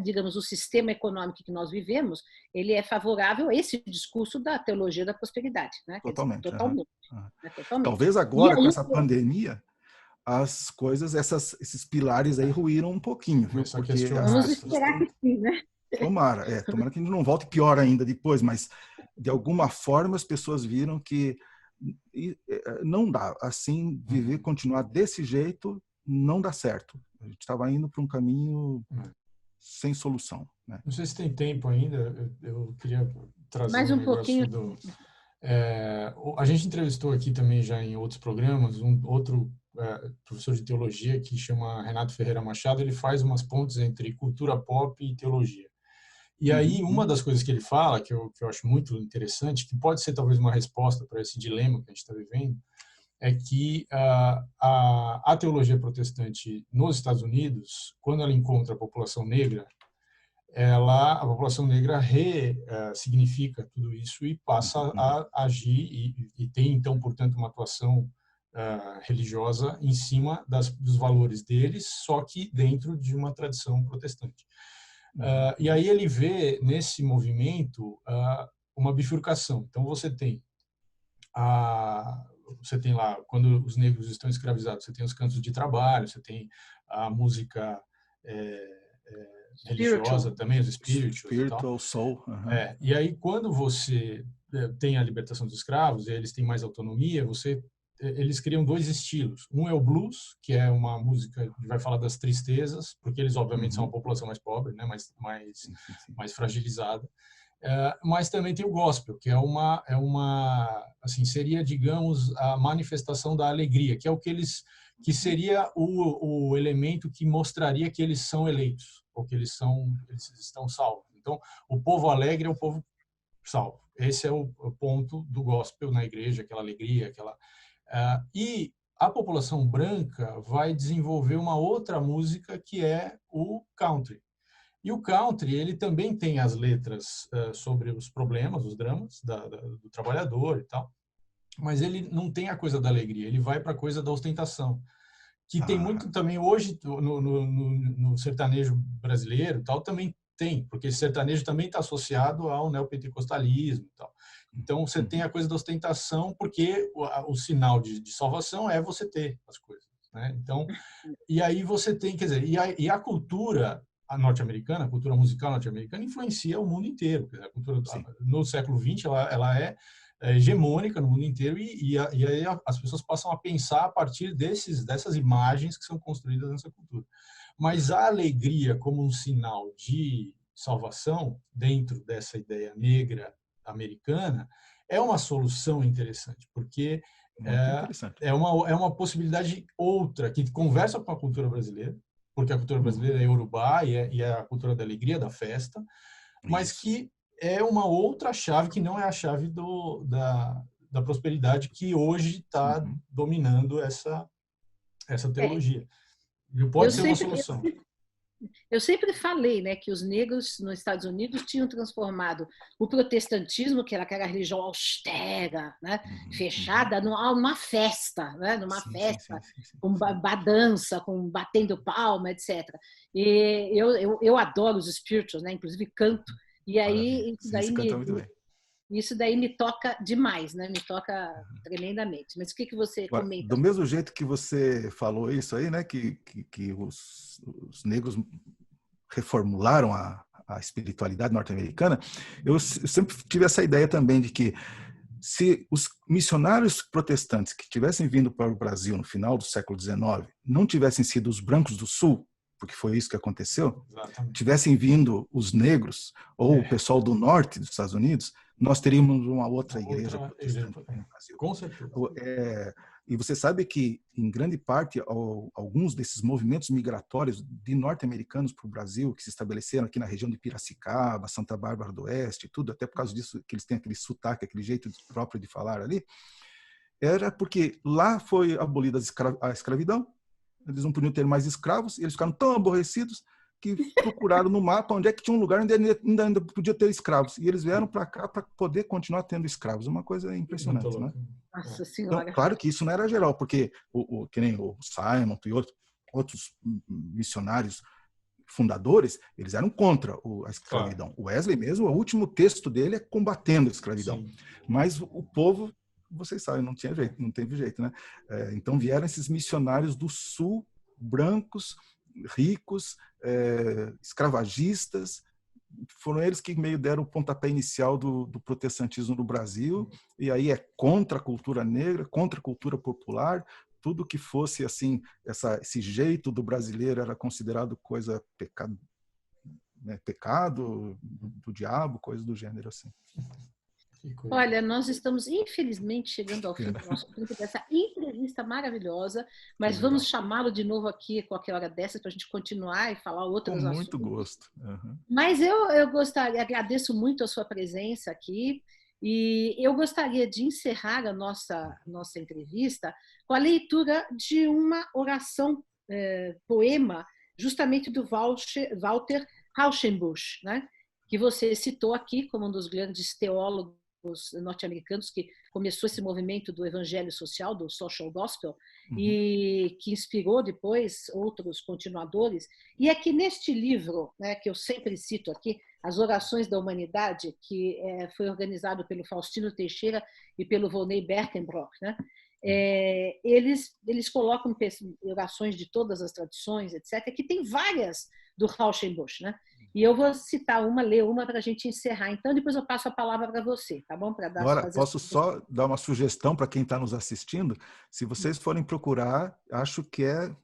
digamos, o sistema econômico que nós vivemos, ele é favorável a esse discurso da teologia da prosperidade, né? Totalmente. Totalmente. Né? Totalmente. Talvez agora, com essa pandemia, as coisas, esses pilares aí ruíram um pouquinho, viu? Porque vamos esperar que sim, né? Tomara que a gente não volte pior ainda depois, mas de alguma forma as pessoas viram que não dá, assim, continuar desse jeito não dá certo. A gente estava indo para um caminho sem solução, né? Não sei se tem tempo ainda, eu queria trazer mais um pouquinho. A gente entrevistou aqui também já em outros programas um outro professor de teologia que chama Renato Ferreira Machado. Ele faz umas pontes entre cultura pop e teologia. E aí, uma das coisas que ele fala, que eu acho muito interessante, que pode ser talvez uma resposta para esse dilema que a gente está vivendo, é que a teologia protestante nos Estados Unidos, quando ela encontra a população negra, a população negra ressignifica tudo isso e passa a agir e tem, então, portanto, uma atuação religiosa em cima dos valores deles, só que dentro de uma tradição protestante. E aí ele vê nesse movimento uma bifurcação. Então você tem lá, quando os negros estão escravizados, você tem os cantos de trabalho, você tem a música religiosa também, os spiritual soul. E aí quando você tem a libertação dos escravos, e eles têm mais autonomia, você eles criam dois estilos. Um é o blues, que é uma música que vai falar das tristezas, porque eles obviamente são uma população mais pobre, né, mais fragilizada. Mas também tem o gospel, que é uma assim, seria, digamos, a manifestação da alegria, que é o que seria o elemento que mostraria que eles são eleitos, ou que eles estão salvos. Então, o povo alegre é o povo salvo. Esse é o ponto do gospel na igreja, aquela alegria, e a população branca vai desenvolver uma outra música que é o country. E o country, ele também tem as letras sobre os problemas, os dramas do trabalhador e tal, mas ele não tem a coisa da alegria, ele vai para a coisa da ostentação, que tem muito também hoje no sertanejo brasileiro e tal, também tem, porque esse sertanejo também está associado ao neopentecostalismo e tal. Então, você tem a coisa da ostentação, porque o sinal de salvação é você ter as coisas, né? Então, e aí você tem, quer dizer, e a cultura norte-americana, a cultura musical norte-americana influencia o mundo inteiro. Quer dizer, a cultura no século XX ela é hegemônica no mundo inteiro e aí as pessoas passam a pensar a partir dessas imagens que são construídas nessa cultura. Mas a alegria como um sinal de salvação dentro dessa ideia negra americana é uma solução interessante, porque é uma possibilidade outra que conversa com a cultura brasileira, porque a cultura brasileira é iorubá e é a cultura da alegria, da festa, mas que é uma outra chave que não é a chave da prosperidade que hoje está dominando essa teologia. E pode ser uma solução. Eu sempre falei, né, que os negros nos Estados Unidos tinham transformado o protestantismo, que era aquela religião austera, né, fechada, numa festa, né, com dança, com batendo palma, etc. E eu adoro os spirituals, né, inclusive canto. E aí isso daí me toca demais, né? Me toca tremendamente. Mas o que você comenta? Do mesmo jeito que você falou isso aí, né? Que os negros reformularam a espiritualidade norte-americana, eu sempre tive essa ideia também de que se os missionários protestantes que tivessem vindo para o Brasil no final do século XIX não tivessem sido os brancos do Sul, porque foi isso que aconteceu, tivessem vindo os negros ou o pessoal do norte dos Estados Unidos, nós teríamos uma outra igreja protestante no Brasil. Com certeza. E você sabe que, em grande parte, alguns desses movimentos migratórios de norte-americanos para o Brasil, que se estabeleceram aqui na região de Piracicaba, Santa Bárbara do Oeste, tudo, até por causa disso que eles têm aquele sotaque, aquele jeito próprio de falar ali, era porque lá foi abolida a escravidão, eles não podiam ter mais escravos, e eles ficaram tão aborrecidos que procuraram no mapa onde é que tinha um lugar onde ainda podia ter escravos. E eles vieram para cá para poder continuar tendo escravos. Uma coisa impressionante, né? Nossa Senhora. Então, claro que isso não era geral, porque que nem o Simon e outros missionários fundadores, eles eram contra a escravidão. Claro. O Wesley mesmo, o último texto dele é combatendo a escravidão. Sim. Mas o povo, vocês sabem, não teve jeito, né? Então vieram esses missionários do sul, brancos, ricos, escravagistas, foram eles que meio deram o pontapé inicial do protestantismo no Brasil, e aí é contra a cultura negra, contra a cultura popular, tudo que fosse assim, esse jeito do brasileiro era considerado coisa pecado, né? Pecado do diabo, coisa do gênero assim. Olha, nós estamos, infelizmente, chegando ao fim do nosso tempo dessa entrevista maravilhosa, mas vamos chamá-lo de novo aqui qualquer hora dessas para a gente continuar e falar outros assuntos. Com muito gosto. Uhum. Mas eu agradeço muito a sua presença aqui e eu gostaria de encerrar a nossa entrevista com a leitura de uma oração, poema, justamente do Walter Rauschenbusch, né? Que você citou aqui como um dos grandes teólogos norte-americanos que começou esse movimento do evangelho social, do social gospel, e que inspirou depois outros continuadores. E é que neste livro, né, que eu sempre cito aqui, As Orações da Humanidade, que foi organizado pelo Faustino Teixeira e pelo Volney Berkenbrock, né, eles colocam orações de todas as tradições, etc., que tem várias do Rauschenbusch, né? E eu vou citar uma, ler uma para a gente encerrar. Então, depois eu passo a palavra para você, tá bom? Para dar Agora, posso só dar uma sugestão para quem está nos assistindo? Se vocês forem procurar, acho que eu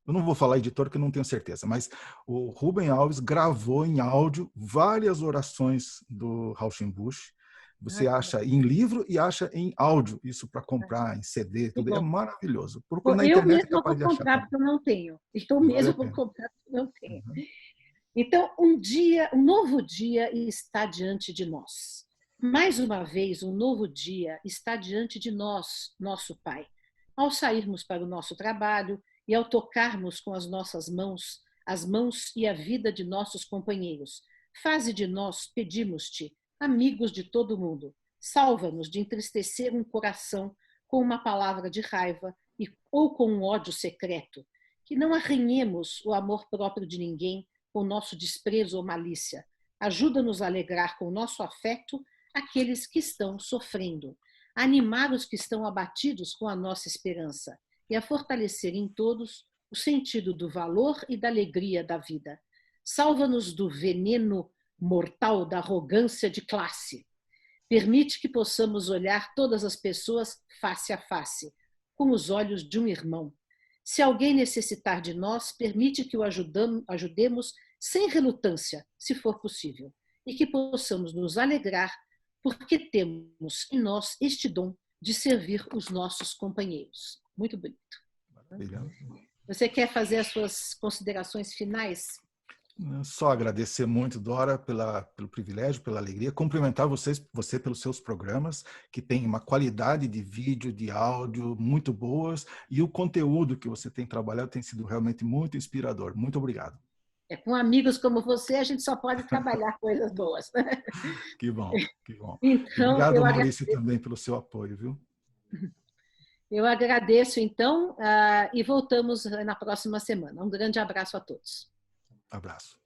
não vou falar editor, que eu não tenho certeza, mas o Rubem Alves gravou em áudio várias orações do Rauschenbusch. Você acha em livro e acha em áudio, isso para comprar em CD, tudo. É maravilhoso. Procura na Eu internet, é mesma vou capaz de achar. comprar, porque eu não tenho. Eu Vale mesma a vou pena. comprar, porque eu não tenho. Então, um novo dia está diante de nós. Mais uma vez, um novo dia está diante de nós, nosso Pai. Ao sairmos para o nosso trabalho e ao tocarmos com as nossas mãos, as mãos e a vida de nossos companheiros, faze de nós, pedimos-te, amigos de todo mundo, salva-nos de entristecer um coração com uma palavra de raiva ou com um ódio secreto, que não arranhemos o amor próprio de ninguém com nosso desprezo ou malícia. Ajuda-nos a alegrar com o nosso afeto aqueles que estão sofrendo, a animar os que estão abatidos com a nossa esperança e a fortalecer em todos o sentido do valor e da alegria da vida. Salva-nos do veneno mortal da arrogância de classe. Permite que possamos olhar todas as pessoas face a face, com os olhos de um irmão. Se alguém necessitar de nós, permite que o ajudemos sem relutância, se for possível, e que possamos nos alegrar porque temos em nós este dom de servir os nossos companheiros. Muito bonito. Maravilha. Você quer fazer as suas considerações finais? Só agradecer muito, Dora, pelo privilégio, pela alegria, cumprimentar você pelos seus programas, que tem uma qualidade de vídeo, de áudio muito boas, e o conteúdo que você tem trabalhado tem sido realmente muito inspirador. Muito obrigado. Com amigos como você, a gente só pode trabalhar coisas boas. Que bom, que bom. Então, Obrigado, Maurício, também pelo seu apoio, viu? Eu agradeço, então, e voltamos na próxima semana. Um grande abraço a todos. Abraço.